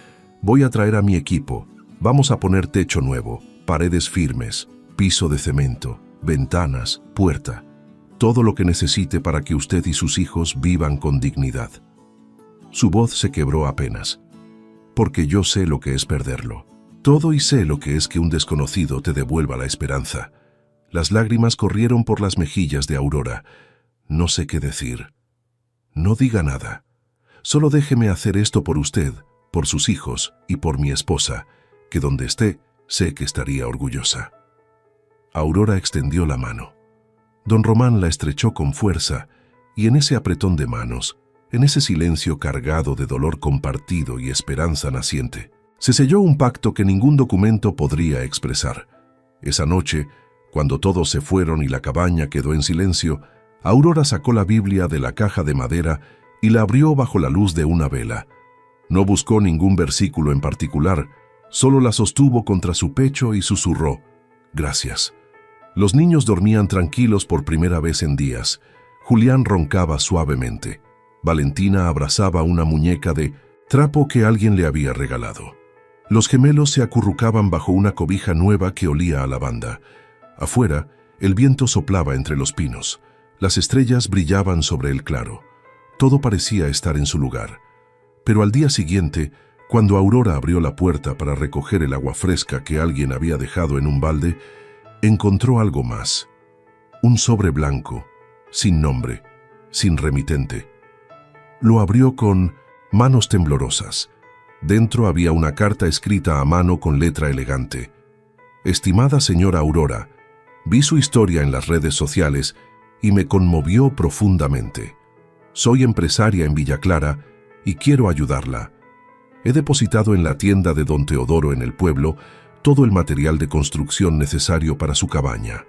Voy a traer a mi equipo. Vamos a poner techo nuevo, paredes firmes, piso de cemento, ventanas, puerta. Todo lo que necesite para que usted y sus hijos vivan con dignidad». Su voz se quebró apenas. «Porque yo sé lo que es perderlo. Todo, y sé lo que es que un desconocido te devuelva la esperanza». Las lágrimas corrieron por las mejillas de Aurora. «No sé qué decir». «No diga nada. Solo déjeme hacer esto por usted, por sus hijos y por mi esposa, que donde esté, sé que estaría orgullosa». Aurora extendió la mano. Don Román la estrechó con fuerza, y en ese apretón de manos, en ese silencio cargado de dolor compartido y esperanza naciente, se selló un pacto que ningún documento podría expresar. Esa noche, cuando todos se fueron y la cabaña quedó en silencio, Aurora sacó la Biblia de la caja de madera y la abrió bajo la luz de una vela. No buscó ningún versículo en particular, solo la sostuvo contra su pecho y susurró: «Gracias». Los niños dormían tranquilos por primera vez en días. Julián roncaba suavemente. Valentina abrazaba una muñeca de trapo que alguien le había regalado. Los gemelos se acurrucaban bajo una cobija nueva que olía a lavanda. Afuera, el viento soplaba entre los pinos. Las estrellas brillaban sobre el claro. Todo parecía estar en su lugar. Pero al día siguiente, cuando Aurora abrió la puerta para recoger el agua fresca que alguien había dejado en un balde, encontró algo más. Un sobre blanco, sin nombre, sin remitente. Lo abrió con manos temblorosas. Dentro había una carta escrita a mano con letra elegante. «Estimada señora Aurora, vi su historia en las redes sociales y me conmovió profundamente. Soy empresaria en Villa Clara y quiero ayudarla. He depositado en la tienda de don Teodoro en el pueblo todo el material de construcción necesario para su cabaña.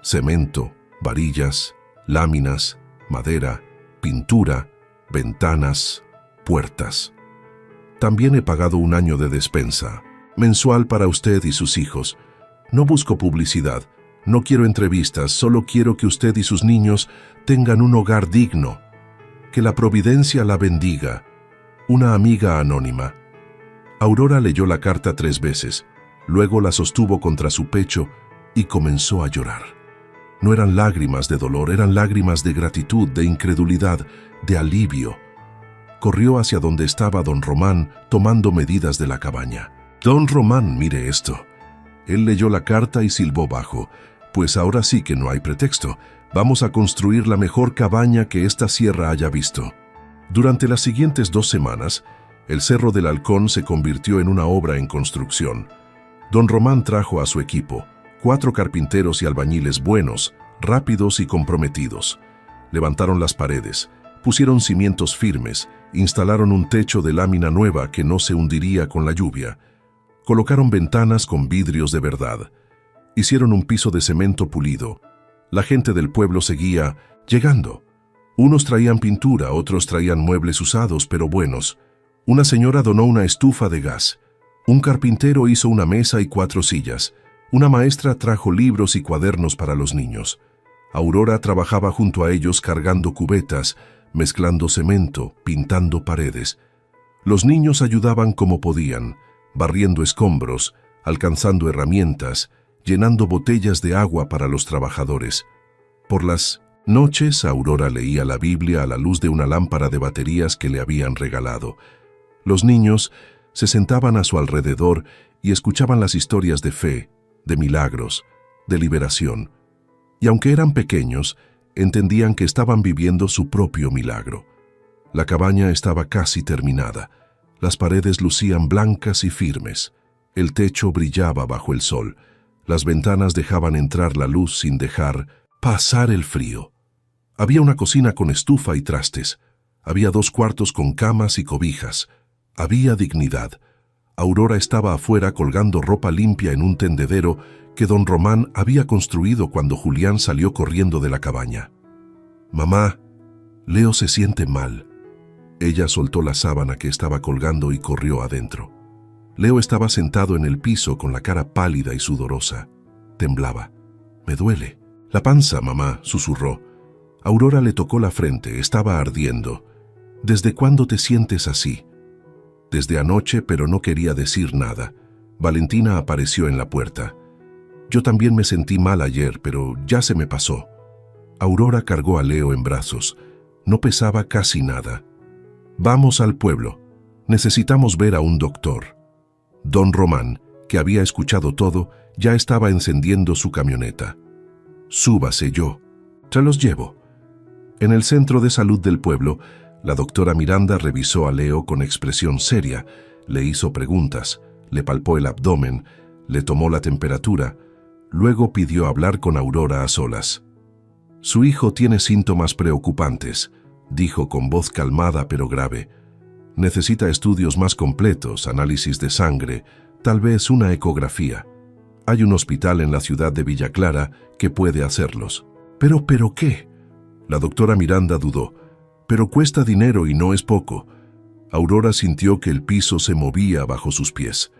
Cemento, varillas, láminas, madera, pintura, ventanas, puertas. También he pagado 1 año de despensa, mensual para usted y sus hijos. No busco publicidad, no quiero entrevistas, solo quiero que usted y sus niños tengan un hogar digno. Que la providencia la bendiga. Una amiga anónima». Aurora leyó la carta 3 veces, luego la sostuvo contra su pecho y comenzó a llorar. No eran lágrimas de dolor, eran lágrimas de gratitud, de incredulidad, de alivio. Corrió hacia donde estaba don Román tomando medidas de la cabaña. «Don Román, mire esto». Él leyó la carta y silbó bajo. «Pues ahora sí que no hay pretexto. Vamos a construir la mejor cabaña que esta sierra haya visto». Durante las siguientes 2 semanas, El Cerro del Halcón se convirtió en una obra en construcción. Don Román trajo a su equipo, 4 carpinteros y albañiles buenos, rápidos y comprometidos. Levantaron las paredes, pusieron cimientos firmes, instalaron un techo de lámina nueva que no se hundiría con la lluvia. Colocaron ventanas con vidrios de verdad. Hicieron un piso de cemento pulido. La gente del pueblo seguía llegando. Unos traían pintura, otros traían muebles usados pero buenos. Una señora donó una estufa de gas. Un carpintero hizo una mesa y 4 sillas. Una maestra trajo libros y cuadernos para los niños. Aurora trabajaba junto a ellos cargando cubetas, mezclando cemento, pintando paredes. Los niños ayudaban como podían, barriendo escombros, alcanzando herramientas, llenando botellas de agua para los trabajadores. Por las noches, Aurora leía la Biblia a la luz de una lámpara de baterías que le habían regalado. Los niños se sentaban a su alrededor y escuchaban las historias de fe, de milagros, de liberación. Y aunque eran pequeños, entendían que estaban viviendo su propio milagro. La cabaña estaba casi terminada. Las paredes lucían blancas y firmes. El techo brillaba bajo el sol. Las ventanas dejaban entrar la luz sin dejar pasar el frío. Había una cocina con estufa y trastes. Había 2 cuartos con camas y cobijas. Había dignidad. Aurora estaba afuera colgando ropa limpia en un tendedero que don Román había construido cuando Julián salió corriendo de la cabaña. «Mamá, Leo se siente mal». Ella soltó la sábana que estaba colgando y corrió adentro. Leo estaba sentado en el piso con la cara pálida y sudorosa. Temblaba. «Me duele». «La panza, mamá», susurró. Aurora le tocó la frente, estaba ardiendo. «¿Desde cuándo te sientes así?» «Desde anoche», pero no quería decir nada. Valentina apareció en la puerta. «Yo también me sentí mal ayer, pero ya se me pasó». Aurora cargó a Leo en brazos. No pesaba casi nada. «Vamos al pueblo. Necesitamos ver a un doctor». Don Román, que había escuchado todo, ya estaba encendiendo su camioneta. «Súbase yo. Se los llevo». En el centro de salud del pueblo, la doctora Miranda revisó a Leo con expresión seria, le hizo preguntas, le palpó el abdomen, le tomó la temperatura, luego pidió hablar con Aurora a solas. «Su hijo tiene síntomas preocupantes», dijo con voz calmada pero grave. «Necesita estudios más completos, análisis de sangre, tal vez una ecografía. Hay un hospital en la ciudad de Villa Clara que puede hacerlos». ¿Pero qué?» La doctora Miranda dudó. «Pero cuesta dinero y no es poco». Aurora sintió que el piso se movía bajo sus pies.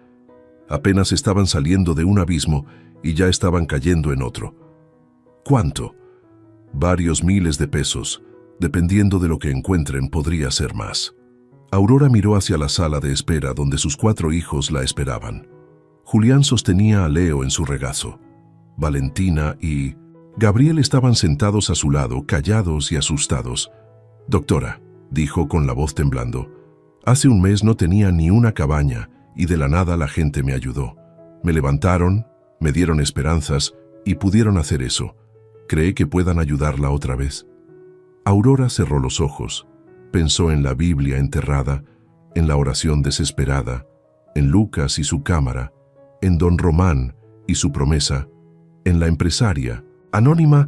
Apenas estaban saliendo de un abismo y ya estaban cayendo en otro. «¿Cuánto?» «Varios miles de pesos. Dependiendo de lo que encuentren, podría ser más». Aurora miró hacia la sala de espera donde sus 4 hijos la esperaban. Julián sostenía a Leo en su regazo. Valentina y Gabriel estaban sentados a su lado, callados y asustados. «Doctora», dijo con la voz temblando, «hace un mes no tenía ni una cabaña y de la nada la gente me ayudó. Me levantaron, me dieron esperanzas y pudieron hacer eso. ¿Cree que puedan ayudarla otra vez?» Aurora cerró los ojos. Pensó en la Biblia enterrada, en la oración desesperada, en Lucas y su cámara, en don Román y su promesa, en la empresaria, anónima,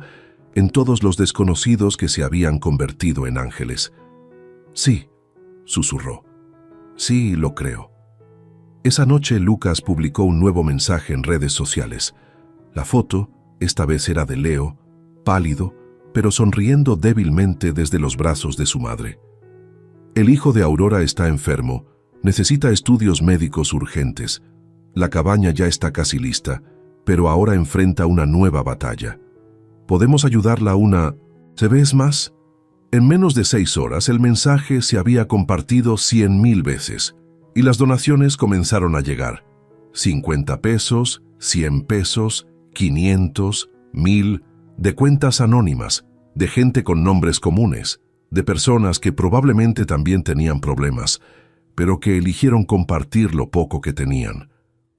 en todos los desconocidos que se habían convertido en ángeles. «Sí», susurró. «Sí, lo creo». Esa noche Lucas publicó un nuevo mensaje en redes sociales. La foto, esta vez era de Leo, pálido, pero sonriendo débilmente desde los brazos de su madre. «El hijo de Aurora está enfermo, necesita estudios médicos urgentes. La cabaña ya está casi lista, pero ahora enfrenta una nueva batalla. Podemos ayudarla a una... ¿Se ve más?» En menos de 6 horas el mensaje se había compartido 100,000 veces y las donaciones comenzaron a llegar. 50 pesos, 100 pesos, 500, 1000, de cuentas anónimas, de gente con nombres comunes, de personas que probablemente también tenían problemas, pero que eligieron compartir lo poco que tenían.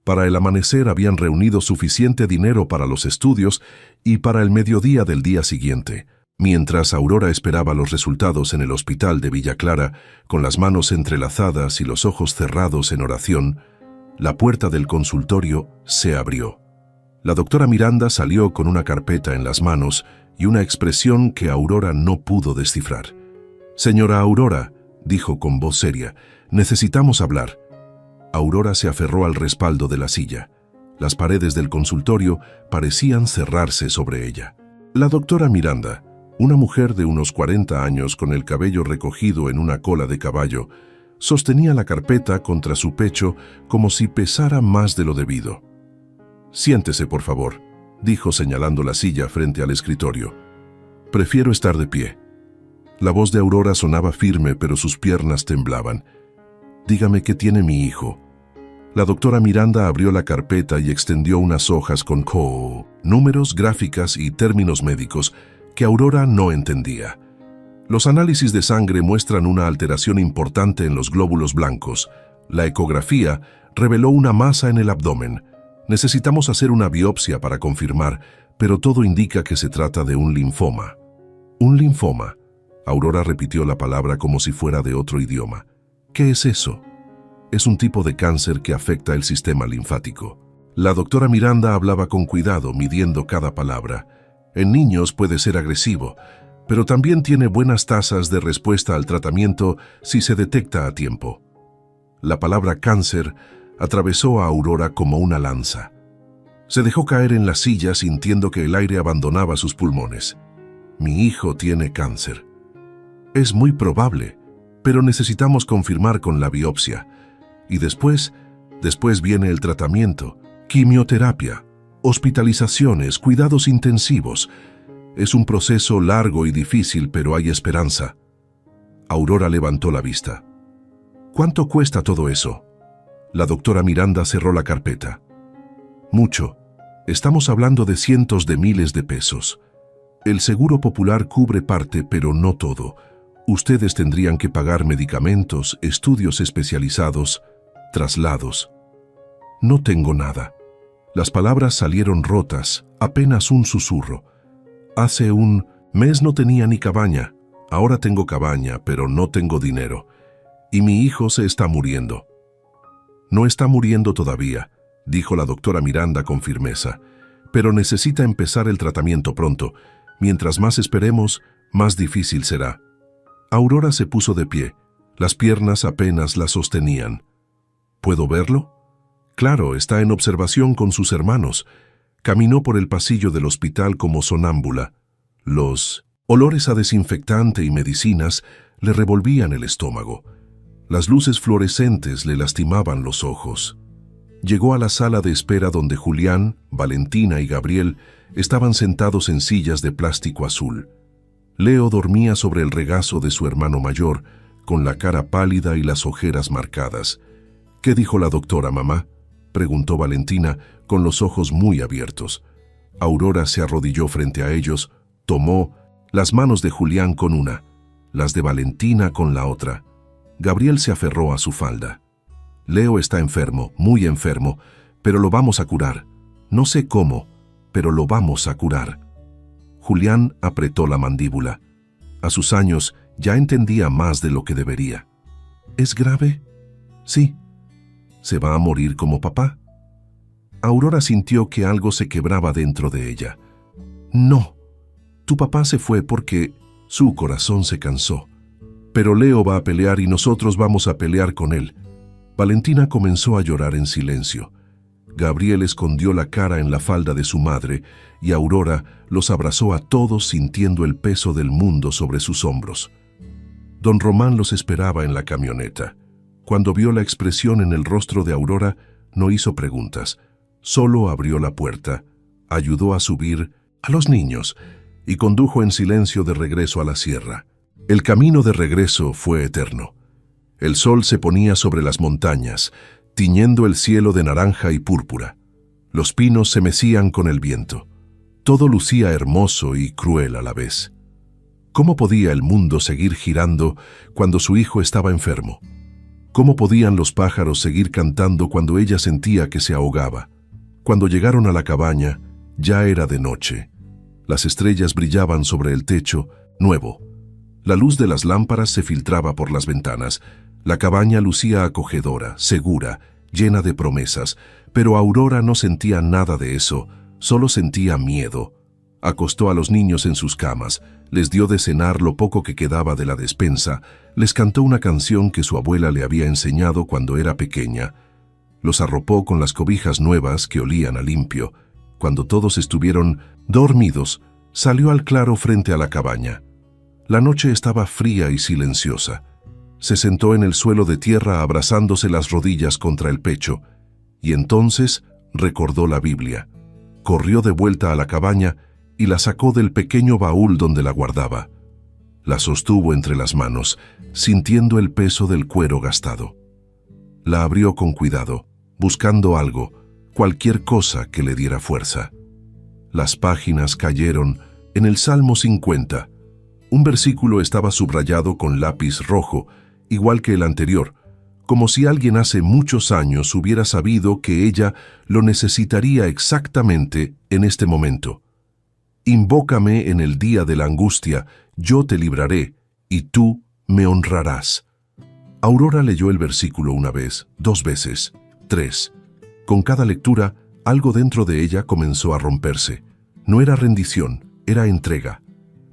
Para el amanecer habían reunido suficiente dinero para los estudios y para el mediodía del día siguiente. Mientras Aurora esperaba los resultados en el hospital de Villa Clara, con las manos entrelazadas y los ojos cerrados en oración, la puerta del consultorio se abrió. La doctora Miranda salió con una carpeta en las manos y una expresión que Aurora no pudo descifrar. «Señora Aurora», dijo con voz seria, «necesitamos hablar». Aurora se aferró al respaldo de la silla. Las paredes del consultorio parecían cerrarse sobre ella. La doctora Miranda, una mujer de unos 40 años con el cabello recogido en una cola de caballo, sostenía la carpeta contra su pecho como si pesara más de lo debido. «Siéntese, por favor», dijo señalando la silla frente al escritorio. «Prefiero estar de pie». La voz de Aurora sonaba firme, pero sus piernas temblaban. «Dígame qué tiene mi hijo». La doctora Miranda abrió la carpeta y extendió unas hojas con números, gráficas y términos médicos que Aurora no entendía. Los análisis de sangre muestran una alteración importante en los glóbulos blancos. La ecografía reveló una masa en el abdomen. Necesitamos hacer una biopsia para confirmar, pero todo indica que se trata de un linfoma. ¿Un linfoma? Aurora repitió la palabra como si fuera de otro idioma. ¿Qué es eso? Es un tipo de cáncer que afecta el sistema linfático. La doctora Miranda hablaba con cuidado, midiendo cada palabra. En niños puede ser agresivo, pero también tiene buenas tasas de respuesta al tratamiento si se detecta a tiempo. La palabra cáncer atravesó a Aurora como una lanza. Se dejó caer en la silla sintiendo que el aire abandonaba sus pulmones. «Mi hijo tiene cáncer». «Es muy probable, pero necesitamos confirmar con la biopsia. Y después viene el tratamiento, quimioterapia, hospitalizaciones, cuidados intensivos. Es un proceso largo y difícil, pero hay esperanza». Aurora levantó la vista. «¿Cuánto cuesta todo eso?» La doctora Miranda cerró la carpeta. «Mucho. Estamos hablando de cientos de miles de pesos. El Seguro Popular cubre parte, pero no todo. Ustedes tendrían que pagar medicamentos, estudios especializados, traslados». «No tengo nada». Las palabras salieron rotas, apenas un susurro. «Hace un mes no tenía ni cabaña. Ahora tengo cabaña, pero no tengo dinero. Y mi hijo se está muriendo». «No está muriendo todavía», dijo la doctora Miranda con firmeza, «pero necesita empezar el tratamiento pronto. Mientras más esperemos, más difícil será». Aurora se puso de pie. Las piernas apenas la sostenían. «¿Puedo verlo?» «Claro, está en observación con sus hermanos». Caminó por el pasillo del hospital como sonámbula. Los olores a desinfectante y medicinas le revolvían el estómago. Las luces fluorescentes le lastimaban los ojos. Llegó a la sala de espera donde Julián, Valentina y Gabriel estaban sentados en sillas de plástico azul. Leo dormía sobre el regazo de su hermano mayor, con la cara pálida y las ojeras marcadas. «¿Qué dijo la doctora, mamá?», preguntó Valentina, con los ojos muy abiertos. Aurora se arrodilló frente a ellos, tomó las manos de Julián con una, las de Valentina con la otra. Gabriel se aferró a su falda. «Leo está enfermo, muy enfermo, pero lo vamos a curar. No sé cómo, pero lo vamos a curar». Julián apretó la mandíbula. A sus años ya entendía más de lo que debería. «¿Es grave?» «Sí». «¿Se va a morir como papá?» Aurora sintió que algo se quebraba dentro de ella. «No, tu papá se fue porque su corazón se cansó. Pero Leo va a pelear y nosotros vamos a pelear con él». Valentina comenzó a llorar en silencio. Gabriel escondió la cara en la falda de su madre y Aurora los abrazó a todos sintiendo el peso del mundo sobre sus hombros. Don Román los esperaba en la camioneta. Cuando vio la expresión en el rostro de Aurora, no hizo preguntas. Solo abrió la puerta, ayudó a subir a los niños y condujo en silencio de regreso a la sierra. El camino de regreso fue eterno. El sol se ponía sobre las montañas, tiñendo el cielo de naranja y púrpura. Los pinos se mecían con el viento. Todo lucía hermoso y cruel a la vez. ¿Cómo podía el mundo seguir girando cuando su hijo estaba enfermo? ¿Cómo podían los pájaros seguir cantando cuando ella sentía que se ahogaba? Cuando llegaron a la cabaña, ya era de noche. Las estrellas brillaban sobre el techo, nuevo. La luz de las lámparas se filtraba por las ventanas. La cabaña lucía acogedora, segura, llena de promesas, pero Aurora no sentía nada de eso, solo sentía miedo. Acostó a los niños en sus camas, les dio de cenar lo poco que quedaba de la despensa, les cantó una canción que su abuela le había enseñado cuando era pequeña. Los arropó con las cobijas nuevas que olían a limpio. Cuando todos estuvieron dormidos, salió al claro frente a la cabaña. La noche estaba fría y silenciosa. Se sentó en el suelo de tierra abrazándose las rodillas contra el pecho, y entonces recordó la Biblia. Corrió de vuelta a la cabaña y la sacó del pequeño baúl donde la guardaba. La sostuvo entre las manos, sintiendo el peso del cuero gastado. La abrió con cuidado, buscando algo, cualquier cosa que le diera fuerza. Las páginas cayeron en el Salmo 50. Un versículo estaba subrayado con lápiz rojo, igual que el anterior, como si alguien hace muchos años hubiera sabido que ella lo necesitaría exactamente en este momento. Invócame en el día de la angustia, yo te libraré, y tú me honrarás. Aurora leyó el versículo una vez, 2 veces, 3. Con cada lectura, algo dentro de ella comenzó a romperse. No era rendición, era entrega.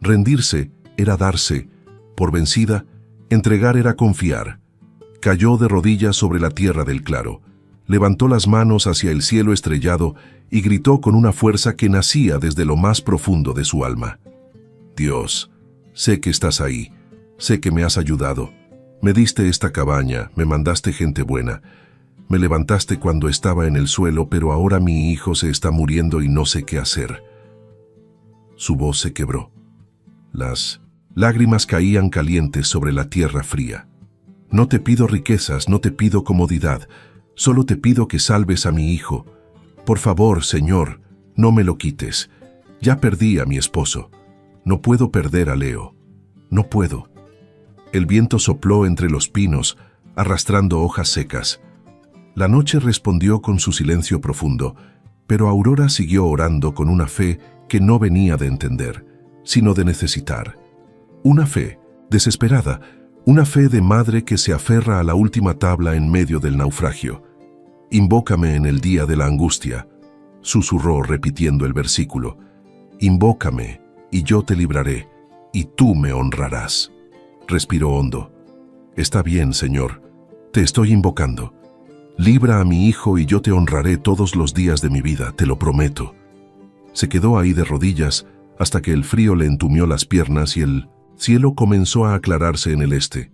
Rendirse era darse. Por vencida, entregar era confiar. Cayó de rodillas sobre la tierra del claro. Levantó las manos hacia el cielo estrellado y gritó con una fuerza que nacía desde lo más profundo de su alma. Dios, sé que estás ahí, sé que me has ayudado. Me diste esta cabaña, me mandaste gente buena. Me levantaste cuando estaba en el suelo, pero ahora mi hijo se está muriendo y no sé qué hacer. Su voz se quebró. Las lágrimas caían calientes sobre la tierra fría. No te pido riquezas, no te pido comodidad, solo te pido que salves a mi hijo. Por favor, Señor, no me lo quites. Ya perdí a mi esposo. No puedo perder a Leo. No puedo. El viento sopló entre los pinos, arrastrando hojas secas. La noche respondió con su silencio profundo, pero Aurora siguió orando con una fe que no venía de entender, sino de necesitar. Una fe desesperada, una fe de madre que se aferra a la última tabla en medio del naufragio. Invócame en el día de la angustia, susurró repitiendo el versículo. Invócame, y yo te libraré, y tú me honrarás. Respiró hondo. Está bien, Señor, te estoy invocando. Libra a mi hijo y yo te honraré todos los días de mi vida, te lo prometo. Se quedó ahí de rodillas hasta que el frío le entumió las piernas y el cielo comenzó a aclararse en el este.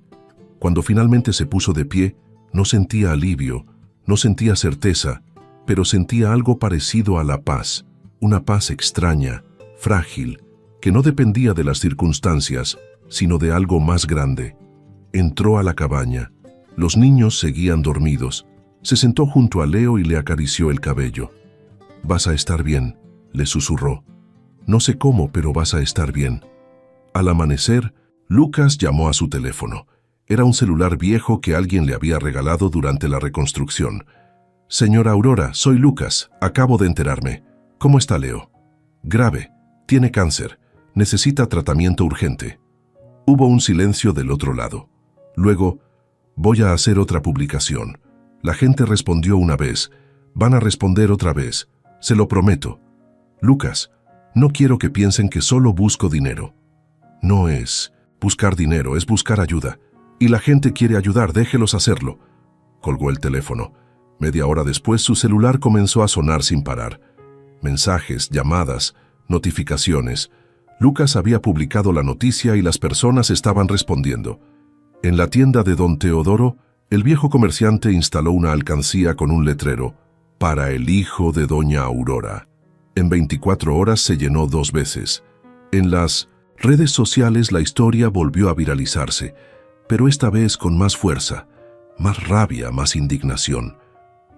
Cuando finalmente se puso de pie, no sentía alivio, no sentía certeza, pero sentía algo parecido a la paz, una paz extraña, frágil, que no dependía de las circunstancias, sino de algo más grande. Entró a la cabaña. Los niños seguían dormidos. Se sentó junto a Leo y le acarició el cabello. «Vas a estar bien», le susurró. «No sé cómo, pero vas a estar bien». Al amanecer, Lucas llamó a su teléfono. Era un celular viejo que alguien le había regalado durante la reconstrucción. «Señora Aurora, soy Lucas. Acabo de enterarme. ¿Cómo está Leo?» «Grave. Tiene cáncer. Necesita tratamiento urgente». Hubo un silencio del otro lado. Luego, «Voy a hacer otra publicación». La gente respondió una vez. Van a responder otra vez. Se lo prometo. «Lucas, no quiero que piensen que solo busco dinero». «No es buscar dinero, es buscar ayuda. Y la gente quiere ayudar, déjelos hacerlo». Colgó el teléfono. Media hora después, su celular comenzó a sonar sin parar. Mensajes, llamadas, notificaciones. Lucas había publicado la noticia y las personas estaban respondiendo. En la tienda de don Teodoro, el viejo comerciante instaló una alcancía con un letrero: «Para el hijo de doña Aurora». En 24 horas se llenó 2 veces. En las redes sociales la historia volvió a viralizarse, pero esta vez con más fuerza, más rabia, más indignación.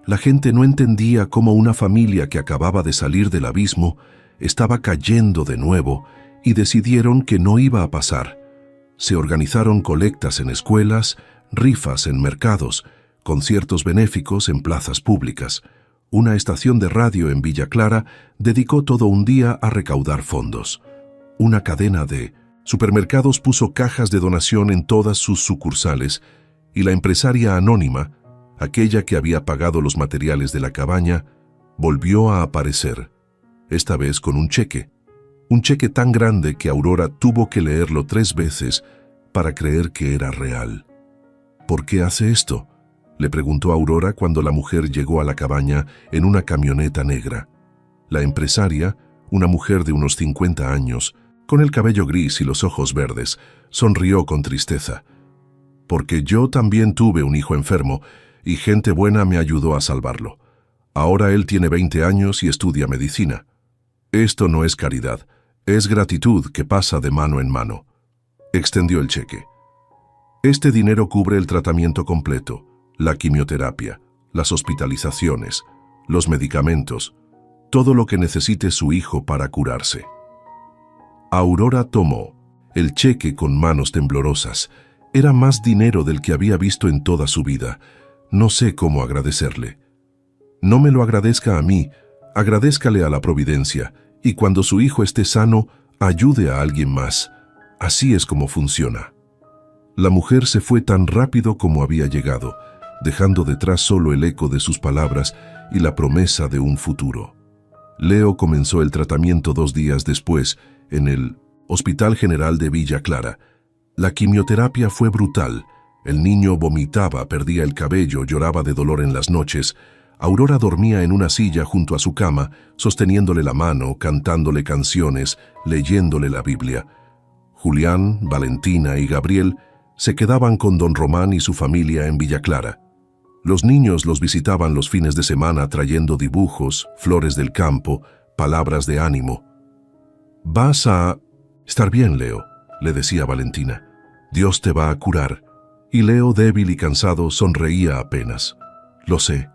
La gente no entendía cómo una familia que acababa de salir del abismo estaba cayendo de nuevo y decidieron que no iba a pasar. Se organizaron colectas en escuelas, rifas en mercados, conciertos benéficos en plazas públicas. Una estación de radio en Villa Clara dedicó todo un día a recaudar fondos. Una cadena de supermercados puso cajas de donación en todas sus sucursales y la empresaria anónima, aquella que había pagado los materiales de la cabaña, volvió a aparecer, esta vez con un cheque tan grande que Aurora tuvo que leerlo 3 veces para creer que era real. ¿Por qué hace esto?, le preguntó Aurora cuando la mujer llegó a la cabaña en una camioneta negra. La empresaria, una mujer de unos 50 años, con el cabello gris y los ojos verdes, sonrió con tristeza. Porque yo también tuve un hijo enfermo y gente buena me ayudó a salvarlo. Ahora él tiene 20 años y estudia medicina. Esto no es caridad, es gratitud que pasa de mano en mano. Extendió el cheque. Este dinero cubre el tratamiento completo, la quimioterapia, las hospitalizaciones, los medicamentos, todo lo que necesite su hijo para curarse. Aurora tomó el cheque con manos temblorosas. Era más dinero del que había visto en toda su vida. No sé cómo agradecerle. No me lo agradezca a mí, agradézcale a la providencia, y cuando su hijo esté sano, ayude a alguien más. Así es como funciona. La mujer se fue tan rápido como había llegado, dejando detrás solo el eco de sus palabras y la promesa de un futuro. Leo comenzó el tratamiento 2 días después, en el Hospital General de Villa Clara. La quimioterapia fue brutal. El niño vomitaba, perdía el cabello, lloraba de dolor en las noches. Aurora dormía en una silla junto a su cama, sosteniéndole la mano, cantándole canciones, leyéndole la Biblia. Julián, Valentina y Gabriel se quedaban con don Román y su familia en Villa Clara. Los niños los visitaban los fines de semana trayendo dibujos, flores del campo, palabras de ánimo. «Vas a estar bien, Leo», le decía Valentina. «Dios te va a curar». Y Leo, débil y cansado, sonreía apenas. «Lo sé».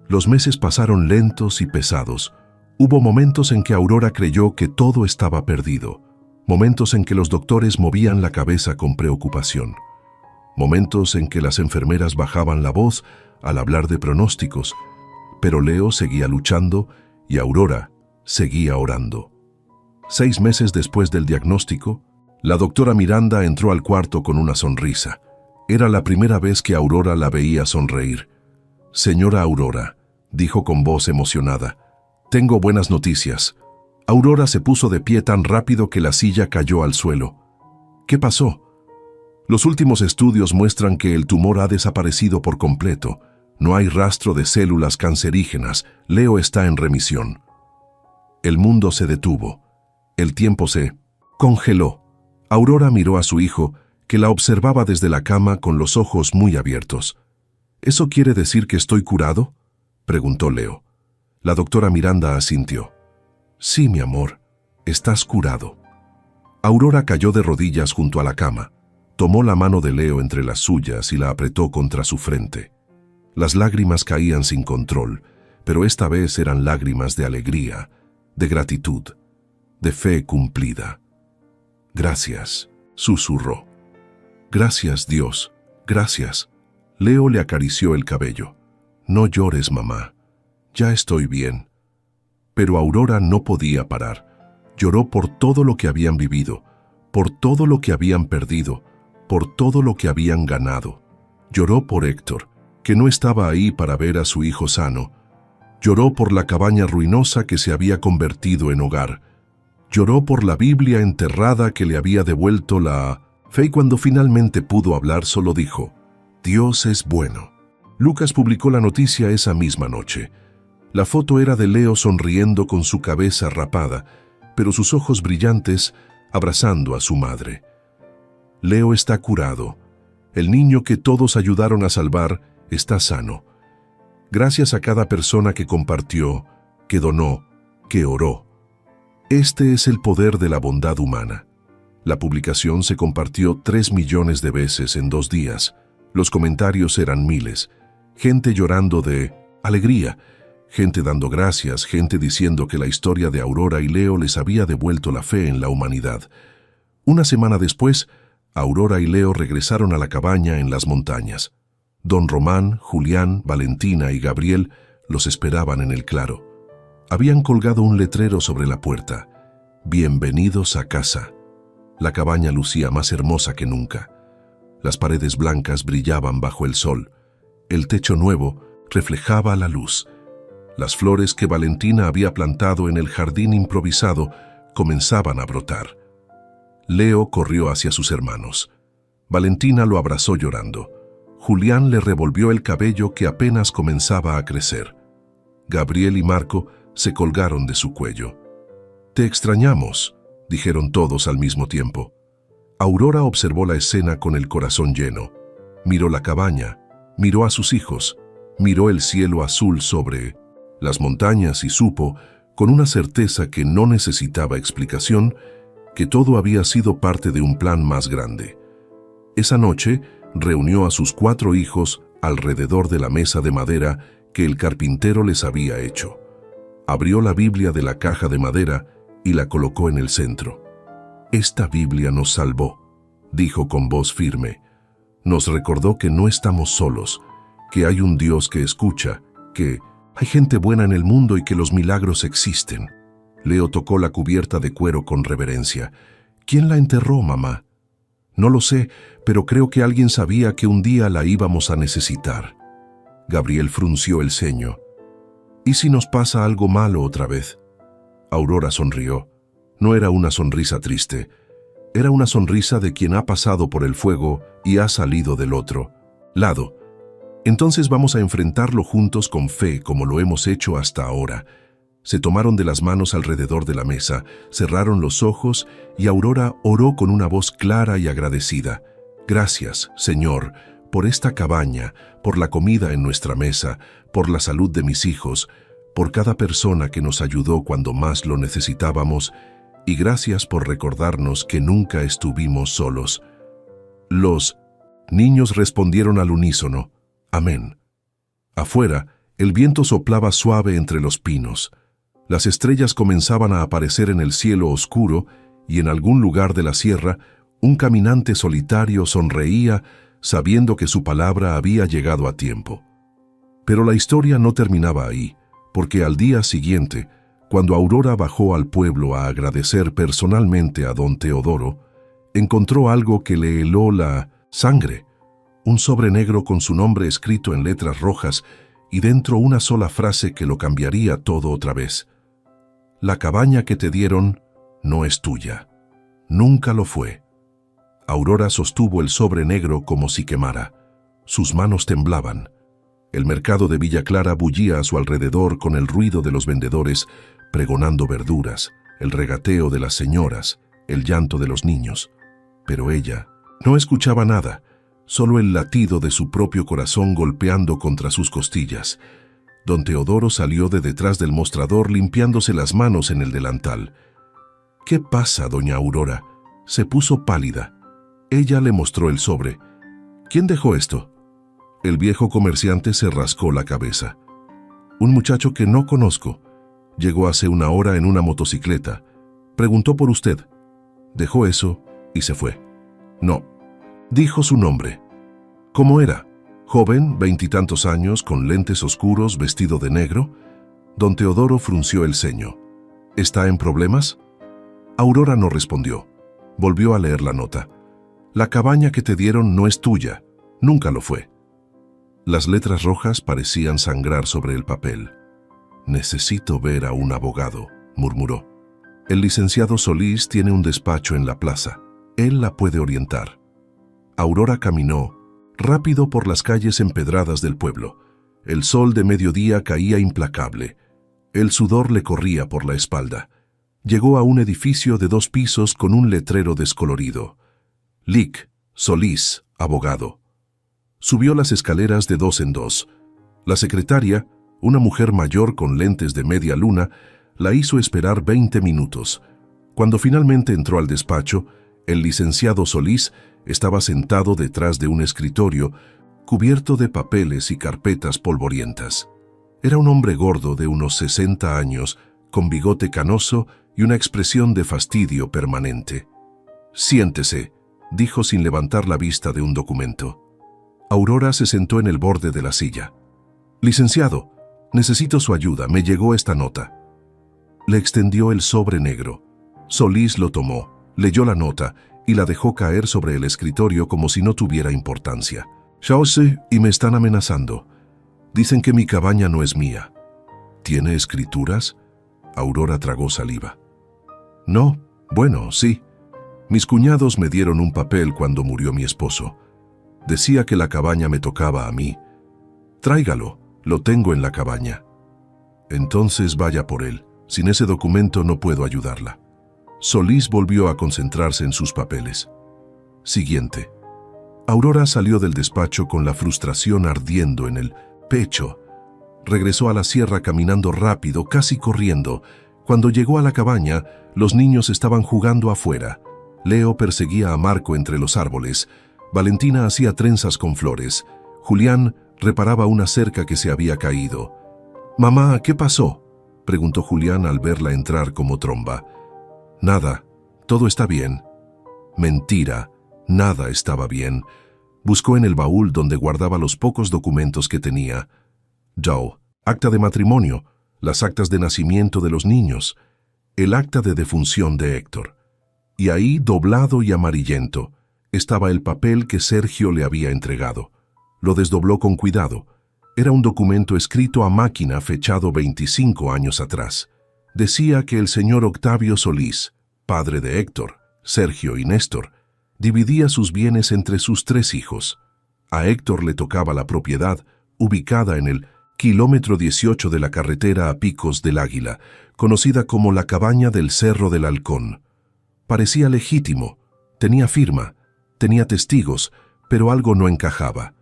Los meses pasaron lentos y pesados. Hubo momentos en que Aurora creyó que todo estaba perdido. Momentos en que los doctores movían la cabeza con preocupación. Momentos en que las enfermeras bajaban la voz al hablar de pronósticos. Pero Leo seguía luchando y Aurora seguía orando. 6 meses después del diagnóstico, la doctora Miranda entró al cuarto con una sonrisa. Era la primera vez que Aurora la veía sonreír. «Señora Aurora», dijo con voz emocionada, «tengo buenas noticias». Aurora se puso de pie tan rápido que la silla cayó al suelo. «¿Qué pasó?» «Los últimos estudios muestran que el tumor ha desaparecido por completo. No hay rastro de células cancerígenas. Leo está en remisión». El mundo se detuvo. El tiempo se congeló. Aurora miró a su hijo, que la observaba desde la cama con los ojos muy abiertos. «¿Eso quiere decir que estoy curado?», preguntó Leo. La doctora Miranda asintió. «Sí, mi amor, estás curado». Aurora cayó de rodillas junto a la cama. Tomó la mano de Leo entre las suyas y la apretó contra su frente. Las lágrimas caían sin control, pero esta vez eran lágrimas de alegría, de gratitud, de fe cumplida. «Gracias», susurró. «Gracias, Dios, gracias». Leo le acarició el cabello. «No llores, mamá. Ya estoy bien». Pero Aurora no podía parar. Lloró por todo lo que habían vivido, por todo lo que habían perdido, por todo lo que habían ganado. Lloró por Héctor, que no estaba ahí para ver a su hijo sano. Lloró por la cabaña ruinosa que se había convertido en hogar. Lloró por la Biblia enterrada que le había devuelto la fe, y cuando finalmente pudo hablar solo dijo: «Dios es bueno». Lucas publicó la noticia esa misma noche. La foto era de Leo sonriendo con su cabeza rapada, pero sus ojos brillantes abrazando a su madre. Leo está curado. El niño que todos ayudaron a salvar está sano. Gracias a cada persona que compartió, que donó, que oró. Este es el poder de la bondad humana. La publicación se compartió 3 millones de veces en 2 días. Los comentarios eran miles. Gente llorando de alegría, gente dando gracias, gente diciendo que la historia de Aurora y Leo les había devuelto la fe en la humanidad. Una semana después, Aurora y Leo regresaron a la cabaña en las montañas. Don Román, Julián, Valentina y Gabriel Los esperaban en el claro. Habían colgado un letrero sobre la puerta: «Bienvenidos a casa». La cabaña lucía más hermosa que nunca. Las paredes blancas brillaban bajo el sol. El techo nuevo reflejaba la luz. Las flores que Valentina había plantado en el jardín improvisado comenzaban a brotar. Leo corrió hacia sus hermanos. Valentina lo abrazó llorando. Julián le revolvió el cabello que apenas comenzaba a crecer. Gabriel y Marco se colgaron de su cuello. «Te extrañamos», dijeron todos al mismo tiempo. Aurora observó la escena con el corazón lleno. Miró la cabaña, miró a sus hijos, miró el cielo azul sobre las montañas y supo, con una certeza que no necesitaba explicación, que todo había sido parte de un plan más grande. Esa noche reunió a sus 4 hijos alrededor de la mesa de madera que el carpintero les había hecho. Abrió la Biblia de la caja de madera y la colocó en el centro. «Esta Biblia nos salvó», dijo con voz firme. «Nos recordó que no estamos solos, que hay un Dios que escucha, que hay gente buena en el mundo y que los milagros existen». Leo tocó la cubierta de cuero con reverencia. «¿Quién la enterró, mamá?» «No lo sé, pero creo que alguien sabía que un día la íbamos a necesitar». Gabriel frunció el ceño. «¿Y si nos pasa algo malo otra vez?» Aurora sonrió. No era una sonrisa triste. Era una sonrisa de quien ha pasado por el fuego y ha salido del otro lado. «Entonces vamos a enfrentarlo juntos con fe como lo hemos hecho hasta ahora». Se tomaron de las manos alrededor de la mesa, cerraron los ojos y Aurora oró con una voz clara y agradecida. «Gracias, Señor, por esta cabaña, por la comida en nuestra mesa, por la salud de mis hijos, por cada persona que nos ayudó cuando más lo necesitábamos, y gracias por recordarnos que nunca estuvimos solos». Los niños respondieron al unísono: «Amén». Afuera, el viento soplaba suave entre los pinos. Las estrellas comenzaban a aparecer en el cielo oscuro y en algún lugar de la sierra un caminante solitario sonreía sabiendo que su palabra había llegado a tiempo. Pero la historia no terminaba ahí, porque al día siguiente, cuando Aurora bajó al pueblo a agradecer personalmente a don Teodoro, encontró algo que le heló la sangre: un sobre negro con su nombre escrito en letras rojas y dentro una sola frase que lo cambiaría todo otra vez. «La cabaña que te dieron no es tuya. Nunca lo fue». Aurora sostuvo el sobre negro como si quemara. Sus manos temblaban. El mercado de Villa Clara bullía a su alrededor con el ruido de los vendedores pregonando verduras, el regateo de las señoras, el llanto de los niños. Pero ella no escuchaba nada, solo el latido de su propio corazón golpeando contra sus costillas. Don Teodoro salió de detrás del mostrador limpiándose las manos en el delantal. «¿Qué pasa, doña Aurora?» Se puso pálida. Ella le mostró el sobre. «¿Quién dejó esto?» El viejo comerciante se rascó la cabeza. «Un muchacho que no conozco. Llegó hace una hora en una motocicleta. Preguntó por usted. Dejó eso y se fue». «No». Dijo su nombre. «¿Cómo era? Joven, 20 y tantos años, con lentes oscuros, vestido de negro». Don Teodoro frunció el ceño. «¿Está en problemas?» Aurora no respondió. Volvió a leer la nota. «La cabaña que te dieron no es tuya. Nunca lo fue». Las letras rojas parecían sangrar sobre el papel. «Necesito ver a un abogado», murmuró. «El licenciado Solís tiene un despacho en la plaza. Él la puede orientar». Aurora caminó rápido por las calles empedradas del pueblo. El sol de mediodía caía implacable. El sudor le corría por la espalda. Llegó a un edificio de 2 pisos con un letrero descolorido: Lic, Solís, abogado. Subió las escaleras de 2 en 2. La secretaria, una mujer mayor con lentes de media luna, la hizo esperar 20 minutos. Cuando finalmente entró al despacho, el licenciado Solís estaba sentado detrás de un escritorio cubierto de papeles y carpetas polvorientas. Era un hombre gordo de unos 60 años, con bigote canoso y una expresión de fastidio permanente. «Siéntese», dijo sin levantar la vista de un documento. Aurora se sentó en el borde de la silla. «Licenciado, Necesito su ayuda, me llegó esta nota. Le extendió el sobre negro. Solís lo tomó, leyó la nota y la dejó caer sobre el escritorio como si no tuviera importancia. Ya sé, y me están amenazando. Dicen que mi cabaña no es mía. ¿Tiene escrituras? Aurora tragó saliva. No, bueno, sí. Mis cuñados me dieron un papel cuando murió mi esposo. Decía que la cabaña me tocaba a mí. Tráigalo, lo tengo en la cabaña. Entonces vaya por él. Sin ese documento no puedo ayudarla. Solís volvió a concentrarse en sus papeles. Siguiente. Aurora salió del despacho con la frustración ardiendo en el pecho. Regresó a la sierra caminando rápido, casi corriendo. Cuando llegó a la cabaña, los niños estaban jugando afuera. Leo perseguía a Marco entre los árboles. Valentina hacía trenzas con flores. Julián reparaba una cerca que se había caído. «Mamá, ¿qué pasó?», preguntó Julián al verla entrar como tromba. «Nada, todo está bien». Mentira, nada estaba bien. Buscó en el baúl donde guardaba los pocos documentos que tenía. Joe, acta de matrimonio, las actas de nacimiento de los niños, el acta de defunción de Héctor. Y ahí, doblado y amarillento, estaba el papel que Sergio le había entregado. Lo desdobló con cuidado. Era un documento escrito a máquina fechado 25 años atrás. Decía que el señor Octavio Solís, padre de Héctor, Sergio y Néstor, dividía sus bienes entre sus 3 hijos. A Héctor le tocaba la propiedad, ubicada en el kilómetro 18 de la carretera a Picos del Águila, conocida como la cabaña del Cerro del Halcón. Parecía legítimo, tenía firma, tenía testigos, pero algo no encajaba.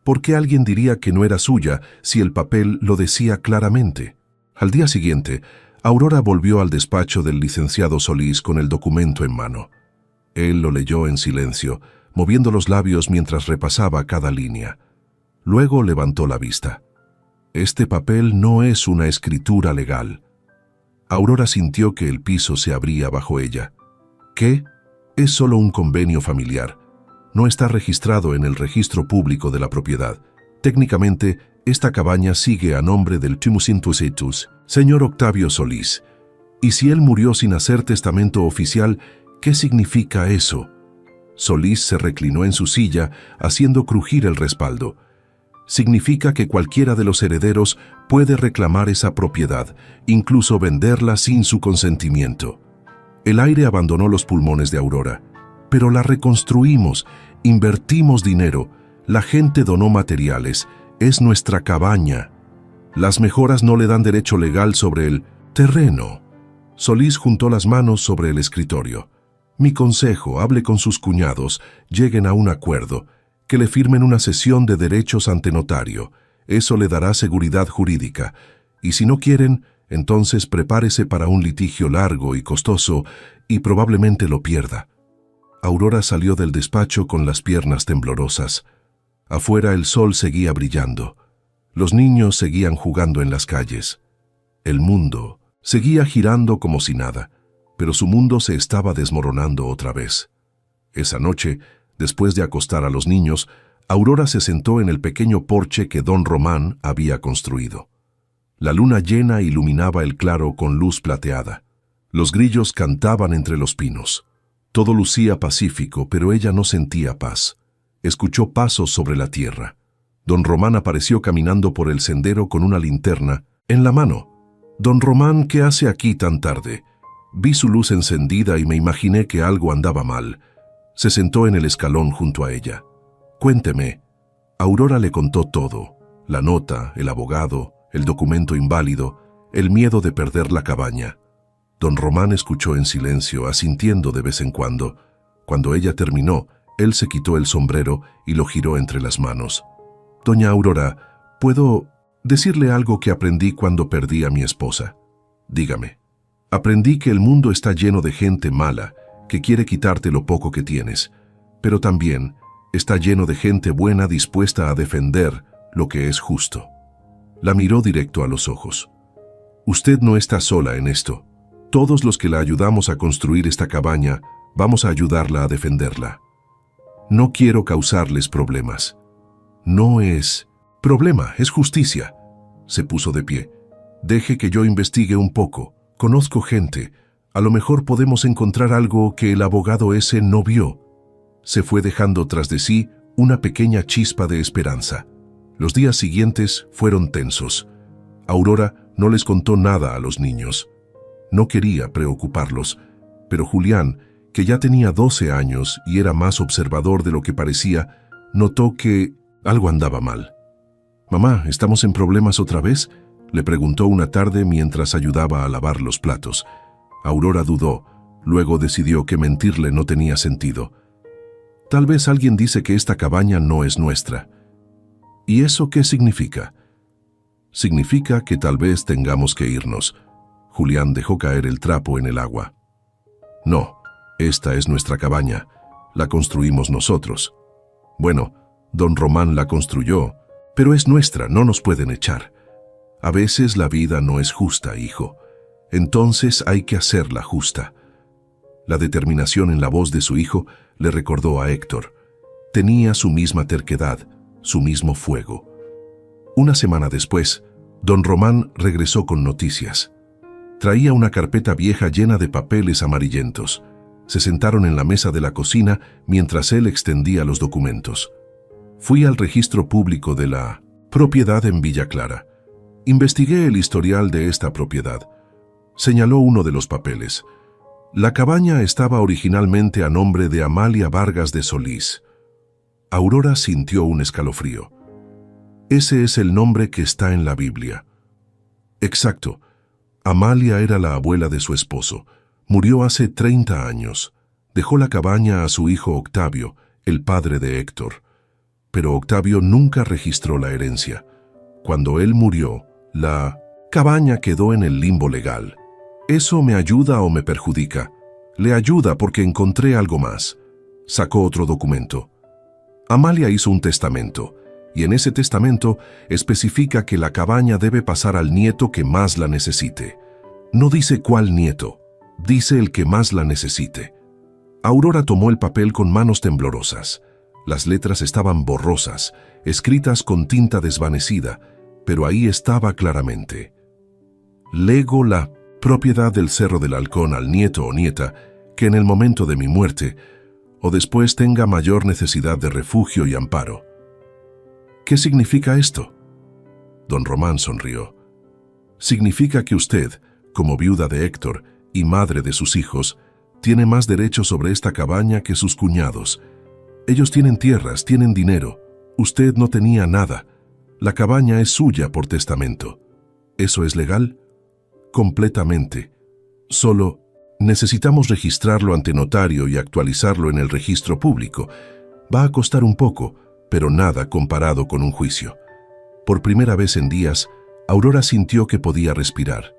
¿Por qué alguien diría que no era suya si el papel lo decía claramente? Al día siguiente, Aurora volvió al despacho del licenciado Solís con el documento en mano. Él lo leyó en silencio, moviendo los labios mientras repasaba cada línea. Luego levantó la vista. Este papel no es una escritura legal. Aurora sintió que el piso se abría bajo ella. ¿Qué? Es solo un convenio familiar. No está registrado en el registro público de la propiedad. Técnicamente, esta cabaña sigue a nombre del Tumusintusitus, señor Octavio Solís. Y si él murió sin hacer testamento oficial, ¿qué significa eso? Solís se reclinó en su silla, haciendo crujir el respaldo. Significa que cualquiera de los herederos puede reclamar esa propiedad, incluso venderla sin su consentimiento. El aire abandonó los pulmones de Aurora. Pero la reconstruimos, invertimos dinero, la gente donó materiales, es nuestra cabaña. Las mejoras no le dan derecho legal sobre el terreno. Solís juntó las manos sobre el escritorio. Mi consejo, hable con sus cuñados, lleguen a un acuerdo, que le firmen una cesión de derechos ante notario. Eso le dará seguridad jurídica. Y si no quieren, entonces prepárese para un litigio largo y costoso y probablemente lo pierda. Aurora salió del despacho con las piernas temblorosas. Afuera el sol seguía brillando. Los niños seguían jugando en las calles. El mundo seguía girando como si nada, pero su mundo se estaba desmoronando otra vez. Esa noche, después de acostar a los niños, Aurora se sentó en el pequeño porche que don Román había construido. La luna llena iluminaba el claro con luz plateada. Los grillos cantaban entre los pinos. Todo lucía pacífico, pero ella no sentía paz. Escuchó pasos sobre la tierra. Don Román apareció caminando por el sendero con una linterna en la mano. «Don Román, ¿qué hace aquí tan tarde?» Vi su luz encendida y me imaginé que algo andaba mal. Se sentó en el escalón junto a ella. «Cuénteme». Aurora le contó todo. La nota, el abogado, el documento inválido, el miedo de perder la cabaña. Don Román escuchó en silencio, asintiendo de vez en cuando. Cuando ella terminó, él se quitó el sombrero y lo giró entre las manos. «Doña Aurora, ¿puedo decirle algo que aprendí cuando perdí a mi esposa?» «Dígame». «Aprendí que el mundo está lleno de gente mala, que quiere quitarte lo poco que tienes, pero también está lleno de gente buena dispuesta a defender lo que es justo». La miró directo a los ojos. «Usted no está sola en esto. Todos los que la ayudamos a construir esta cabaña, vamos a ayudarla a defenderla. No quiero causarles problemas». «No es problema, es justicia. Se puso de pie. Deje que yo investigue un poco. Conozco gente. A lo mejor podemos encontrar algo que el abogado ese no vio. Se fue dejando tras de sí una pequeña chispa de esperanza. Los días siguientes fueron tensos. Aurora no les contó nada a los niños. No quería preocuparlos, pero Julián, que ya tenía 12 años y era más observador de lo que parecía, notó que algo andaba mal. «Mamá, ¿estamos en problemas otra vez?», le preguntó una tarde mientras ayudaba a lavar los platos. Aurora dudó, luego decidió que mentirle no tenía sentido. «Tal vez alguien dice que esta cabaña no es nuestra». «¿Y eso qué significa?». «Significa que tal vez tengamos que irnos». Julián dejó caer el trapo en el agua. «No, esta es nuestra cabaña. La construimos nosotros». «Bueno, don Román la construyó, pero es nuestra, no nos pueden echar». «A veces la vida no es justa, hijo. Entonces hay que hacerla justa». La determinación en la voz de su hijo le recordó a Héctor. Tenía su misma terquedad, su mismo fuego. Una semana después, don Román regresó con noticias. Traía una carpeta vieja llena de papeles amarillentos. Se sentaron en la mesa de la cocina mientras él extendía los documentos. «Fui al registro público de la propiedad en Villa Clara. Investigué el historial de esta propiedad», señaló uno de los papeles. «La cabaña estaba originalmente a nombre de Amalia Vargas de Solís». Aurora sintió un escalofrío. «Ese es el nombre que está en la Biblia». «Exacto. Amalia era la abuela de su esposo. Murió hace 30 años. Dejó la cabaña a su hijo Octavio, el padre de Héctor. Pero Octavio nunca registró la herencia. Cuando él murió, la cabaña quedó en el limbo legal. ¿Eso me ayuda o me perjudica?». «Le ayuda porque encontré algo más». Sacó otro documento. Amalia hizo un testamento, y en ese testamento especifica que la cabaña debe pasar al nieto que más la necesite. No dice cuál nieto, dice el que más la necesite. Aurora tomó el papel con manos temblorosas. Las letras estaban borrosas, escritas con tinta desvanecida, pero ahí estaba claramente: «Lego la propiedad del Cerro del Halcón al nieto o nieta que en el momento de mi muerte o después tenga mayor necesidad de refugio y amparo». «¿Qué significa esto?». Don Román sonrió. «Significa que usted, como viuda de Héctor y madre de sus hijos, tiene más derecho sobre esta cabaña que sus cuñados. Ellos tienen tierras, tienen dinero. Usted no tenía nada. La cabaña es suya por testamento. ¿Eso es legal?». «Completamente. Solo necesitamos registrarlo ante notario y actualizarlo en el registro público. Va a costar un poco, pero nada comparado con un juicio». Por primera vez en días, Aurora sintió que podía respirar.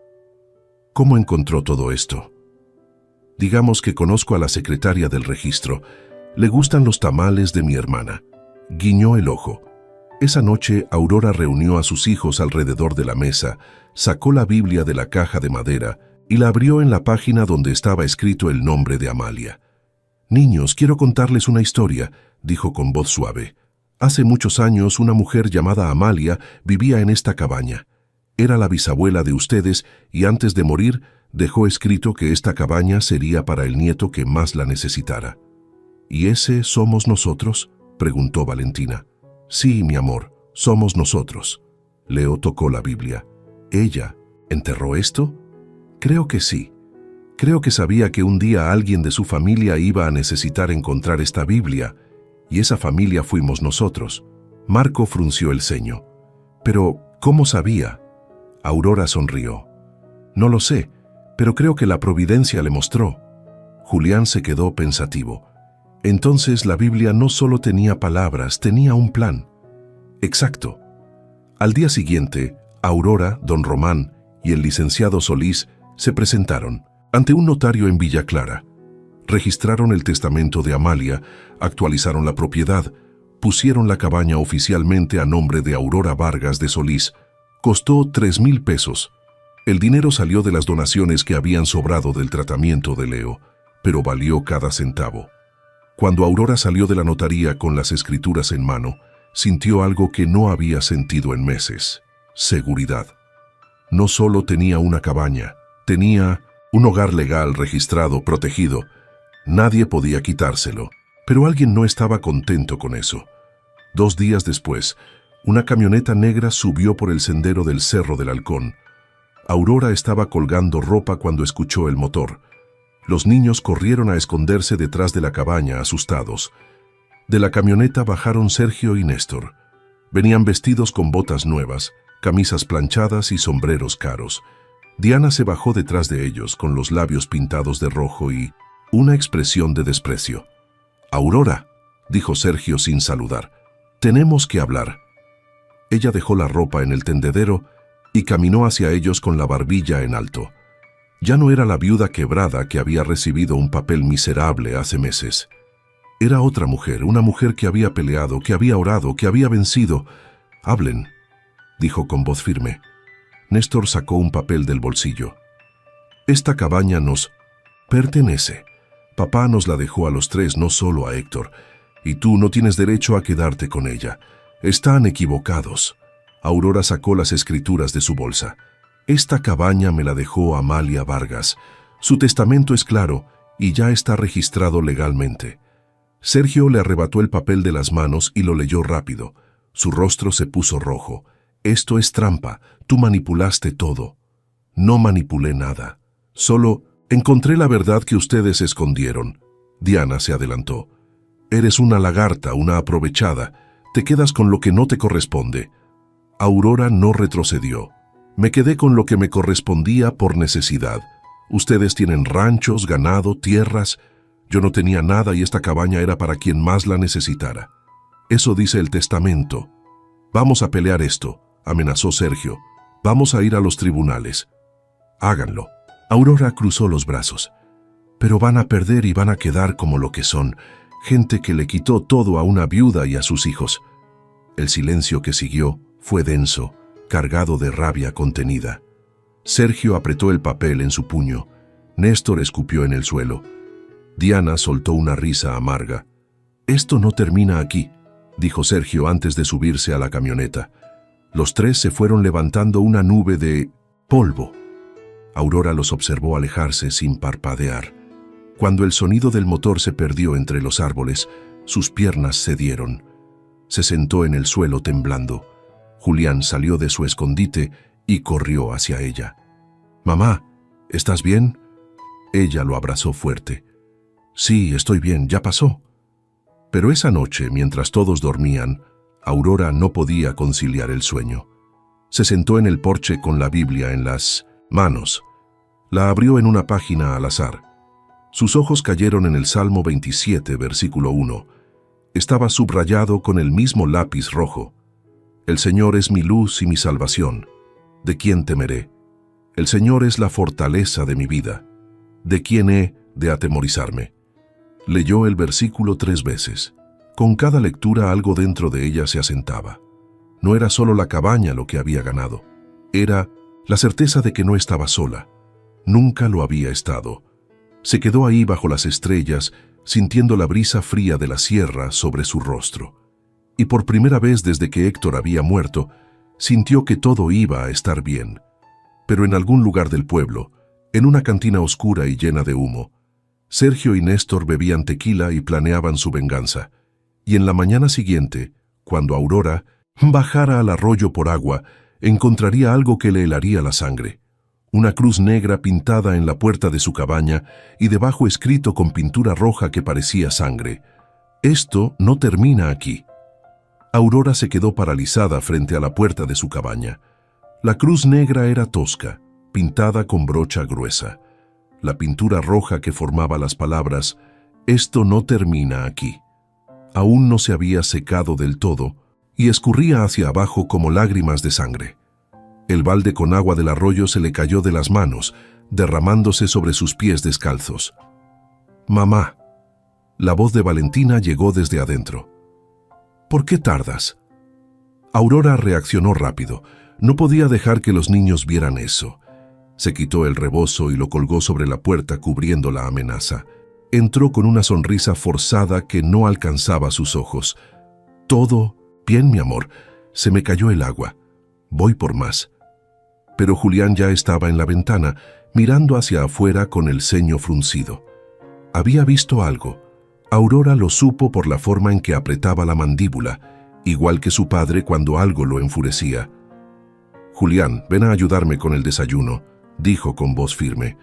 «¿Cómo encontró todo esto?». «Digamos que conozco a la secretaria del registro. Le gustan los tamales de mi hermana». Guiñó el ojo. Esa noche, Aurora reunió a sus hijos alrededor de la mesa, sacó la Biblia de la caja de madera y la abrió en la página donde estaba escrito el nombre de Amalia. «Niños, quiero contarles una historia», dijo con voz suave. «Hace muchos años una mujer llamada Amalia vivía en esta cabaña. Era la bisabuela de ustedes y antes de morir dejó escrito que esta cabaña sería para el nieto que más la necesitara». «¿Y ese somos nosotros?», preguntó Valentina. «Sí, mi amor, somos nosotros». Leo tocó la Biblia. «¿Ella enterró esto?». «Creo que sí. Creo que sabía que un día alguien de su familia iba a necesitar encontrar esta Biblia, y esa familia fuimos nosotros». Marco frunció el ceño. «Pero, ¿cómo sabía?». Aurora sonrió. «No lo sé, pero creo que la providencia le mostró». Julián se quedó pensativo. Entonces la Biblia no solo tenía palabras, tenía un plan. Exacto. Al día siguiente, Aurora, don Román y el licenciado Solís se presentaron ante un notario en Villa Clara. Registraron el testamento de Amalia, actualizaron la propiedad, pusieron la cabaña oficialmente a nombre de Aurora Vargas de Solís. Costó 3,000 pesos. El dinero salió de las donaciones que habían sobrado del tratamiento de Leo, pero valió cada centavo. Cuando Aurora salió de la notaría con las escrituras en mano, sintió algo que no había sentido en meses. seguridad. No solo tenía una cabaña, tenía un hogar legal, registrado, protegido. Nadie podía quitárselo, pero alguien no estaba contento con eso. 2 días después, una camioneta negra subió por el sendero del Cerro del Halcón. Aurora estaba colgando ropa cuando escuchó el motor. Los niños corrieron a esconderse detrás de la cabaña, asustados. De la camioneta bajaron Sergio y Néstor. Venían vestidos con botas nuevas, camisas planchadas y sombreros caros. Diana se bajó detrás de ellos con los labios pintados de rojo y una expresión de desprecio. «Aurora», dijo Sergio sin saludar, «tenemos que hablar». Ella dejó la ropa en el tendedero y caminó hacia ellos con la barbilla en alto. Ya no era la viuda quebrada que había recibido un papel miserable hace meses. Era otra mujer, una mujer que había peleado, que había orado, que había vencido. «Hablen», dijo con voz firme. Néstor sacó un papel del bolsillo. «Esta cabaña nos pertenece. Papá nos la dejó a los 3, no solo a Héctor. Y tú no tienes derecho a quedarte con ella. Están equivocados». Aurora sacó las escrituras de su bolsa. «Esta cabaña me la dejó Amalia Vargas. Su testamento es claro y ya está registrado legalmente». Sergio le arrebató el papel de las manos y lo leyó rápido. Su rostro se puso rojo. «Esto es trampa. Tú manipulaste todo». «No manipulé nada. Solo encontré la verdad que ustedes escondieron». Diana se adelantó. «Eres una lagarta, una aprovechada. Te quedas con lo que no te corresponde». Aurora no retrocedió. «Me quedé con lo que me correspondía por necesidad. Ustedes tienen ranchos, ganado, tierras. Yo no tenía nada y esta cabaña era para quien más la necesitara. Eso dice el testamento. Vamos a pelear esto», amenazó Sergio. «Vamos a ir a los tribunales». «Háganlo». Aurora cruzó los brazos. «Pero van a perder y van a quedar como lo que son, gente que le quitó todo a una viuda y a sus hijos». El silencio que siguió fue denso, cargado de rabia contenida. Sergio apretó el papel en su puño. Néstor escupió en el suelo. Diana soltó una risa amarga. «Esto no termina aquí», dijo Sergio antes de subirse a la camioneta. Los 3 se fueron levantando una nube de polvo. Aurora los observó alejarse sin parpadear. Cuando el sonido del motor se perdió entre los árboles, sus piernas cedieron. Se sentó en el suelo temblando. Julián salió de su escondite y corrió hacia ella. «Mamá, ¿estás bien?» Ella lo abrazó fuerte. «Sí, estoy bien, ya pasó». Pero esa noche, mientras todos dormían, Aurora no podía conciliar el sueño. Se sentó en el porche con la Biblia en las manos. La abrió en una página al azar. Sus ojos cayeron en el Salmo 27, versículo 1. Estaba subrayado con el mismo lápiz rojo. «El Señor es mi luz y mi salvación. ¿De quién temeré? El Señor es la fortaleza de mi vida. ¿De quién he de atemorizarme?». Leyó el versículo 3 veces. Con cada lectura algo dentro de ella se asentaba. No era solo la cabaña lo que había ganado. Era la certeza de que no estaba sola. Nunca lo había estado. Se quedó ahí bajo las estrellas, sintiendo la brisa fría de la sierra sobre su rostro. Y por primera vez desde que Héctor había muerto, sintió que todo iba a estar bien. Pero en algún lugar del pueblo, en una cantina oscura y llena de humo, Sergio y Néstor bebían tequila y planeaban su venganza. Y en la mañana siguiente, cuando Aurora bajara al arroyo por agua, encontraría algo que le helaría la sangre. Una cruz negra pintada en la puerta de su cabaña y debajo escrito con pintura roja que parecía sangre. «Esto no termina aquí». Aurora se quedó paralizada frente a la puerta de su cabaña. La cruz negra era tosca, pintada con brocha gruesa. La pintura roja que formaba las palabras «Esto no termina aquí» aún no se había secado del todo y escurría hacia abajo como lágrimas de sangre. El balde con agua del arroyo se le cayó de las manos, derramándose sobre sus pies descalzos. «Mamá». La voz de Valentina llegó desde adentro. «¿Por qué tardas?». Aurora reaccionó rápido. No podía dejar que los niños vieran eso. Se quitó el rebozo y lo colgó sobre la puerta cubriendo la amenaza. Entró con una sonrisa forzada que no alcanzaba sus ojos. «Todo bien, mi amor. Se me cayó el agua». Voy por más. Pero Julián ya estaba en la ventana, mirando hacia afuera con el ceño fruncido. Había visto algo. Aurora lo supo por la forma en que apretaba la mandíbula, igual que su padre cuando algo lo enfurecía. «Julián, ven a ayudarme con el desayuno», dijo con voz firme.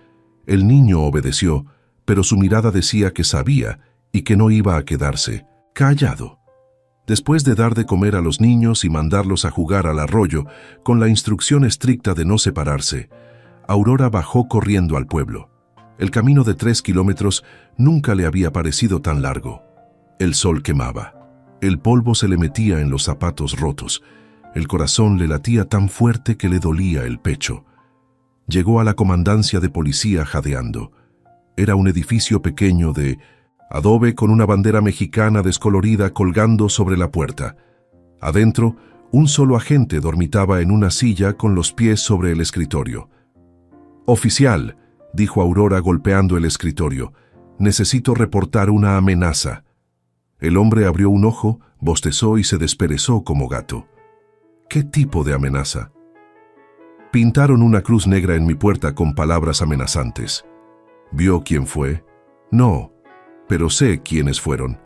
El niño obedeció, pero su mirada decía que sabía y que no iba a quedarse callado. Después de dar de comer a los niños y mandarlos a jugar al arroyo, con la instrucción estricta de no separarse, Aurora bajó corriendo al pueblo. El camino de 3 kilómetros nunca le había parecido tan largo. El sol quemaba. El polvo se le metía en los zapatos rotos. El corazón le latía tan fuerte que le dolía el pecho. Llegó a la comandancia de policía jadeando. Era un edificio pequeño de adobe con una bandera mexicana descolorida colgando sobre la puerta. Adentro, un solo agente dormitaba en una silla con los pies sobre el escritorio. «Oficial», dijo Aurora golpeando el escritorio, «necesito reportar una amenaza». El hombre abrió un ojo, bostezó y se desperezó como gato. «¿Qué tipo de amenaza?» «Pintaron una cruz negra en mi puerta con palabras amenazantes». «¿Vio quién fue?» «No, pero sé quiénes fueron».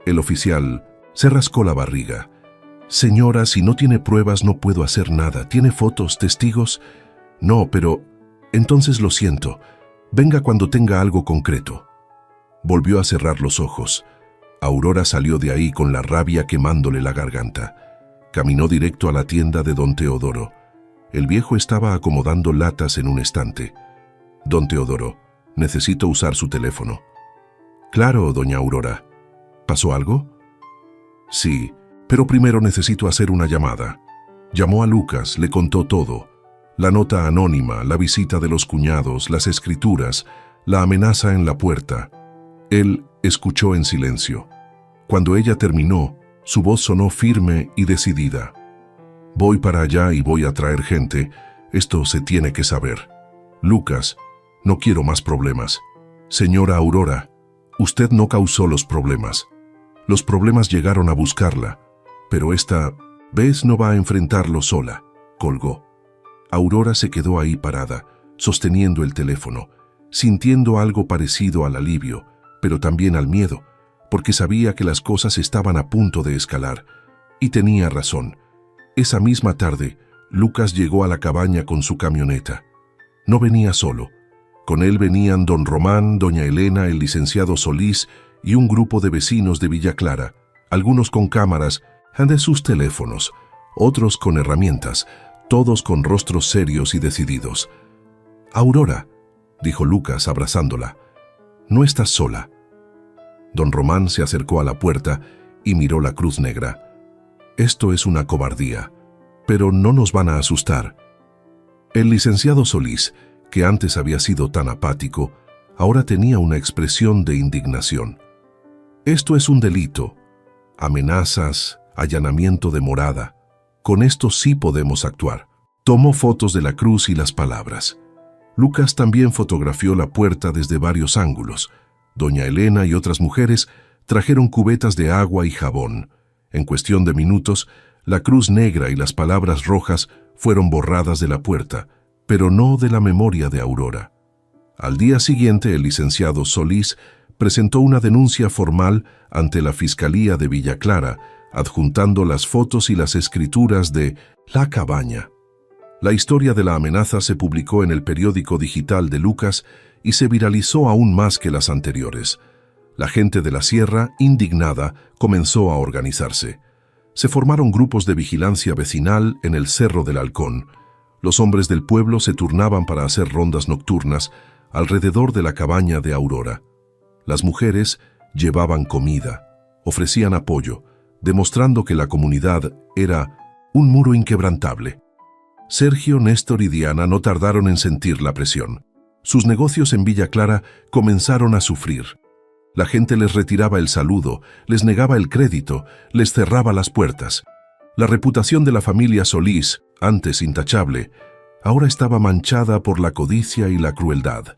El oficial se rascó la barriga. «Señora, si no tiene pruebas no puedo hacer nada. ¿Tiene fotos, testigos?» «No, pero... entonces lo siento. Venga cuando tenga algo concreto». Volvió a cerrar los ojos. Aurora salió de ahí con la rabia quemándole la garganta. Caminó directo a la tienda de don Teodoro. El viejo estaba acomodando latas en un estante. «Don Teodoro, necesito usar su teléfono». «Claro, doña Aurora. ¿Pasó algo?» «Sí, pero primero necesito hacer una llamada». Llamó a Lucas, le contó todo. La nota anónima, la visita de los cuñados, las escrituras, la amenaza en la puerta. Él escuchó en silencio. Cuando ella terminó, su voz sonó firme y decidida. «Voy para allá y voy a traer gente. Esto se tiene que saber. Lucas, no quiero más problemas. Señora Aurora, usted no causó los problemas. Los problemas llegaron a buscarla, pero esta vez no va a enfrentarlo sola», colgó. Aurora se quedó ahí parada, sosteniendo el teléfono, sintiendo algo parecido al alivio, pero también al miedo, porque sabía que las cosas estaban a punto de escalar. Y tenía razón. Esa misma tarde, Lucas llegó a la cabaña con su camioneta. No venía solo. Con él venían don Román, doña Elena, el licenciado Solís y un grupo de vecinos de Villa Clara, algunos con cámaras de sus teléfonos, otros con herramientas, todos con rostros serios y decididos. «Aurora», dijo Lucas abrazándola, «no estás sola». Don Román se acercó a la puerta y miró la cruz negra. «Esto es una cobardía, pero no nos van a asustar». El licenciado Solís, que antes había sido tan apático, ahora tenía una expresión de indignación. «Esto es un delito. Amenazas, allanamiento de morada. Con esto sí podemos actuar». Tomó fotos de la cruz y las palabras. Lucas también fotografió la puerta desde varios ángulos. Doña Elena y otras mujeres trajeron cubetas de agua y jabón. En cuestión de minutos, la cruz negra y las palabras rojas fueron borradas de la puerta, pero no de la memoria de Aurora. Al día siguiente, el licenciado Solís presentó una denuncia formal ante la Fiscalía de Villa Clara, adjuntando las fotos y las escrituras de La Cabaña. La historia de la amenaza se publicó en el periódico digital de Lucas y se viralizó aún más que las anteriores. La gente de la sierra, indignada, comenzó a organizarse. Se formaron grupos de vigilancia vecinal en el Cerro del Halcón. Los hombres del pueblo se turnaban para hacer rondas nocturnas alrededor de la cabaña de Aurora. Las mujeres llevaban comida, ofrecían apoyo, demostrando que la comunidad era un muro inquebrantable. Sergio, Néstor y Diana no tardaron en sentir la presión. Sus negocios en Villa Clara comenzaron a sufrir. La gente les retiraba el saludo, les negaba el crédito, les cerraba las puertas. La reputación de la familia Solís, antes intachable, ahora estaba manchada por la codicia y la crueldad.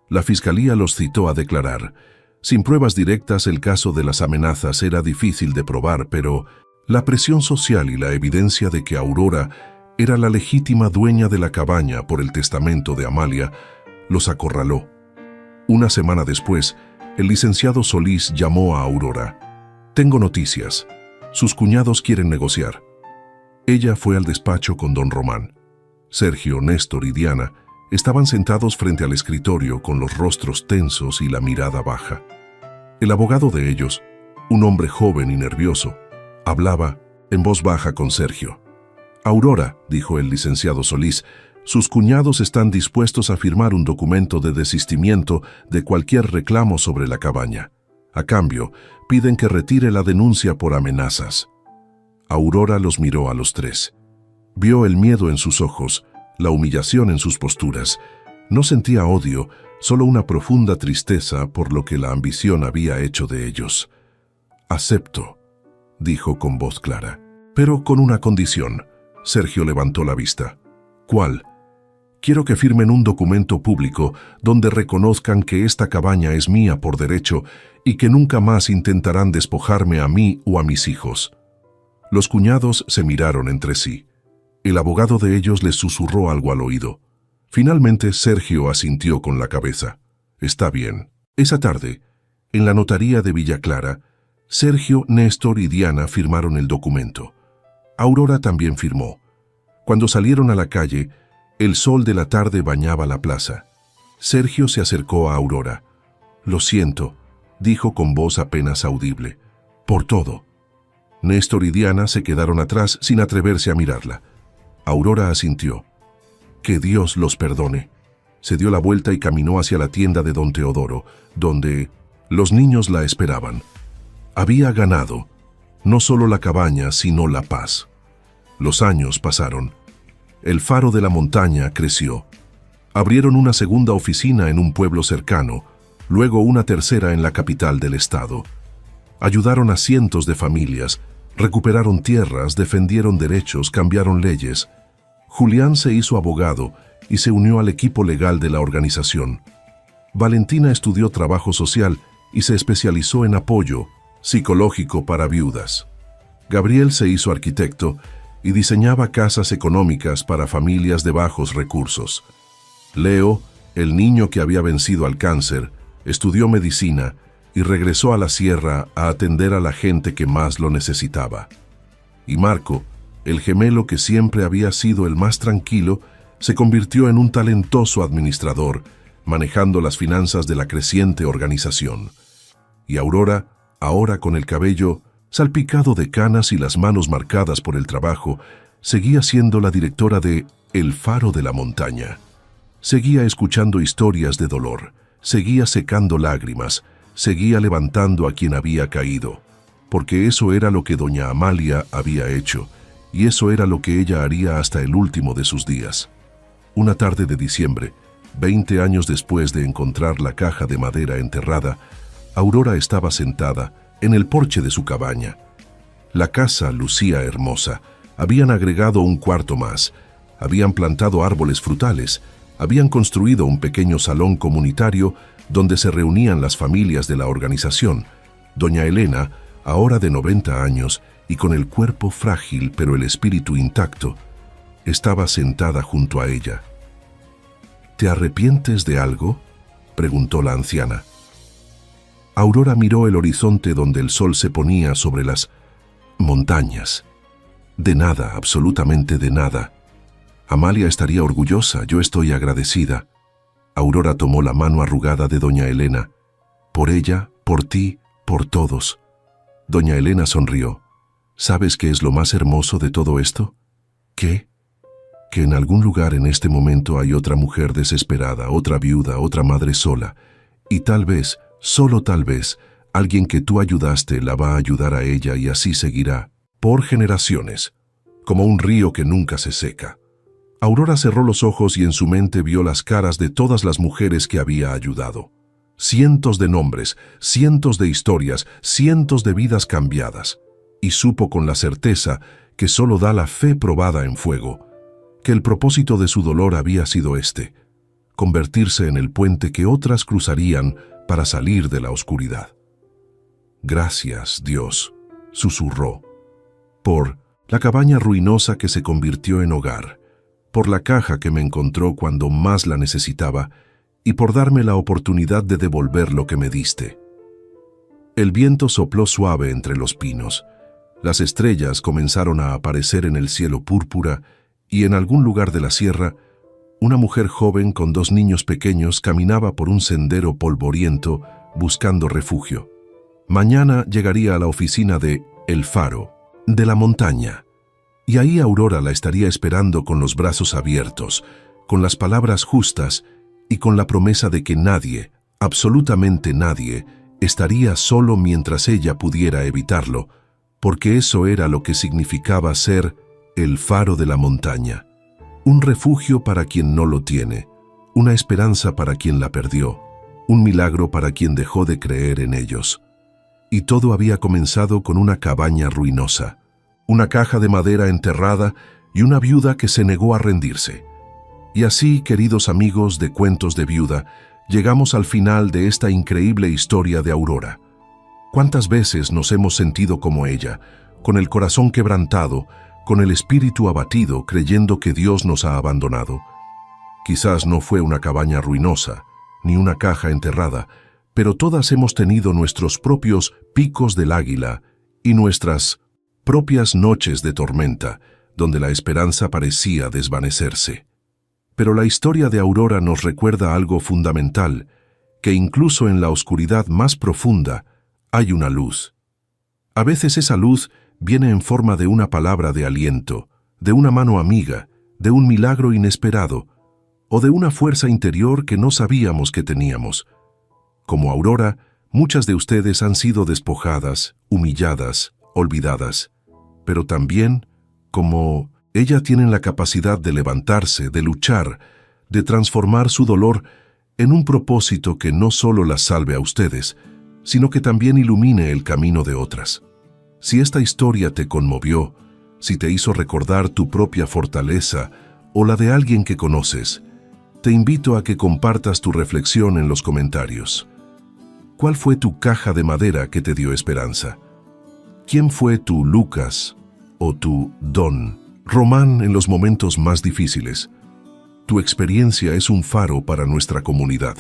La fiscalía los citó a declarar. Sin pruebas directas, el caso de las amenazas era difícil de probar, pero la presión social y la evidencia de que Aurora Era la legítima dueña de la cabaña por el testamento de Amalia, los acorraló. Una semana después, el licenciado Solís llamó a Aurora. «Tengo noticias. Sus cuñados quieren negociar». Ella fue al despacho con don Román. Sergio, Néstor y Diana estaban sentados frente al escritorio con los rostros tensos y la mirada baja. El abogado de ellos, un hombre joven y nervioso, hablaba en voz baja con Sergio. «Aurora», dijo el licenciado Solís, «sus cuñados están dispuestos a firmar un documento de desistimiento de cualquier reclamo sobre la cabaña. A cambio, piden que retire la denuncia por amenazas». Aurora los miró a los tres. Vio el miedo en sus ojos, la humillación en sus posturas. No sentía odio, solo una profunda tristeza por lo que la ambición había hecho de ellos. «Acepto», dijo con voz clara, «pero con una condición». Sergio levantó la vista. «¿Cuál?» «Quiero que firmen un documento público donde reconozcan que esta cabaña es mía por derecho y que nunca más intentarán despojarme a mí o a mis hijos». Los cuñados se miraron entre sí. El abogado de ellos les susurró algo al oído. Finalmente Sergio asintió con la cabeza. «Está bien». Esa tarde, en la notaría de Villa Clara, Sergio, Néstor y Diana firmaron el documento. Aurora también firmó. Cuando salieron a la calle, el sol de la tarde bañaba la plaza. Sergio se acercó a Aurora. «Lo siento», dijo con voz apenas audible, «por todo». Néstor y Diana se quedaron atrás sin atreverse a mirarla. Aurora asintió. «Que Dios los perdone». Se dio la vuelta y caminó hacia la tienda de don Teodoro, donde los niños la esperaban. Había ganado, no solo la cabaña, sino la paz. Los años pasaron. El faro de la montaña creció. Abrieron una segunda oficina en un pueblo cercano, luego una tercera en la capital del estado. Ayudaron a cientos de familias, recuperaron tierras, defendieron derechos, cambiaron leyes. Julián se hizo abogado y se unió al equipo legal de la organización. Valentina estudió trabajo social y se especializó en apoyo psicológico para viudas. Gabriel se hizo arquitecto y diseñaba casas económicas para familias de bajos recursos. Leo, el niño que había vencido al cáncer, estudió medicina y regresó a la sierra a atender a la gente que más lo necesitaba. Y Marco, el gemelo que siempre había sido el más tranquilo, se convirtió en un talentoso administrador, manejando las finanzas de la creciente organización. Y Aurora, ahora con el cabello salpicado de canas y las manos marcadas por el trabajo, seguía siendo la directora de El Faro de la Montaña. Seguía escuchando historias de dolor, seguía secando lágrimas, seguía levantando a quien había caído, porque eso era lo que doña Amalia había hecho, y eso era lo que ella haría hasta el último de sus días. Una tarde de diciembre, 20 años después de encontrar la caja de madera enterrada, Aurora estaba sentada en el porche de su cabaña. La casa lucía hermosa. Habían agregado un cuarto más, habían plantado árboles frutales, habían construido un pequeño salón comunitario donde se reunían las familias de la organización. Doña Elena, ahora de 90 años y con el cuerpo frágil pero el espíritu intacto, estaba sentada junto a ella. «¿Te arrepientes de algo?», preguntó la anciana. Aurora miró el horizonte donde el sol se ponía sobre las montañas. «De nada, absolutamente de nada. Amalia estaría orgullosa, yo estoy agradecida». Aurora tomó la mano arrugada de doña Elena. «Por ella, por ti, por todos». Doña Elena sonrió. «¿Sabes qué es lo más hermoso de todo esto?». «¿Qué?». «Que en algún lugar en este momento hay otra mujer desesperada, otra viuda, otra madre sola, y tal vez, solo tal vez, alguien que tú ayudaste la va a ayudar a ella y así seguirá, por generaciones, como un río que nunca se seca». Aurora cerró los ojos y en su mente vio las caras de todas las mujeres que había ayudado. Cientos de nombres, cientos de historias, cientos de vidas cambiadas. Y supo con la certeza que solo da la fe probada en fuego, que el propósito de su dolor había sido este: convertirse en el puente que otras cruzarían para salir de la oscuridad. «Gracias, Dios», susurró, «por La cabaña ruinosa que se convirtió en hogar, por la caja que me encontró cuando más la necesitaba y por darme la oportunidad de devolver lo que me diste. El viento sopló suave entre los pinos. Las estrellas comenzaron a aparecer en el cielo púrpura y en algún lugar de la sierra, una mujer joven con 2 niños pequeños caminaba por un sendero polvoriento buscando refugio. Mañana llegaría a la oficina de El Faro, de la montaña, y ahí Aurora la estaría esperando con los brazos abiertos, con las palabras justas y con la promesa de que nadie, absolutamente nadie, estaría solo mientras ella pudiera evitarlo, porque eso era lo que significaba ser el faro de la montaña. Un refugio para quien no lo tiene, una esperanza para quien la perdió, un milagro para quien dejó de creer en ellos. Y todo había comenzado con una cabaña ruinosa, una caja de madera enterrada y una viuda que se negó a rendirse. Y así, queridos amigos de Cuentos de Viuda, llegamos al final de esta increíble historia de Aurora. ¿Cuántas veces nos hemos sentido como ella, con el corazón quebrantado, con el espíritu abatido, creyendo que Dios nos ha abandonado? Quizás no fue una cabaña ruinosa, ni una caja enterrada, pero todas hemos tenido nuestros propios picos del águila y nuestras propias noches de tormenta, donde la esperanza parecía desvanecerse. Pero la historia de Aurora nos recuerda algo fundamental, que incluso en la oscuridad más profunda hay una luz. A veces esa luz viene en forma de una palabra de aliento, de una mano amiga, de un milagro inesperado, o de una fuerza interior que no sabíamos que teníamos. Como Aurora, muchas de ustedes han sido despojadas, humilladas, olvidadas, pero también, como ella, tienen la capacidad de levantarse, de luchar, de transformar su dolor en un propósito que no solo las salve a ustedes, sino que también ilumine el camino de otras. Si esta historia te conmovió, si te hizo recordar tu propia fortaleza o la de alguien que conoces, te invito a que compartas tu reflexión en los comentarios. ¿Cuál fue tu caja de madera que te dio esperanza? ¿Quién fue tu Lucas o tu Don Román en los momentos más difíciles? Tu experiencia es un faro para nuestra comunidad.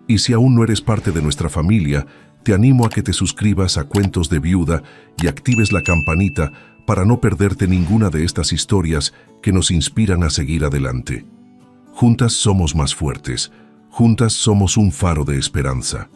Y si aún no eres parte de nuestra familia, te animo a que te suscribas a Cuentos de Viuda y actives la campanita para no perderte ninguna de estas historias que nos inspiran a seguir adelante. Juntas somos más fuertes. Juntas somos un faro de esperanza.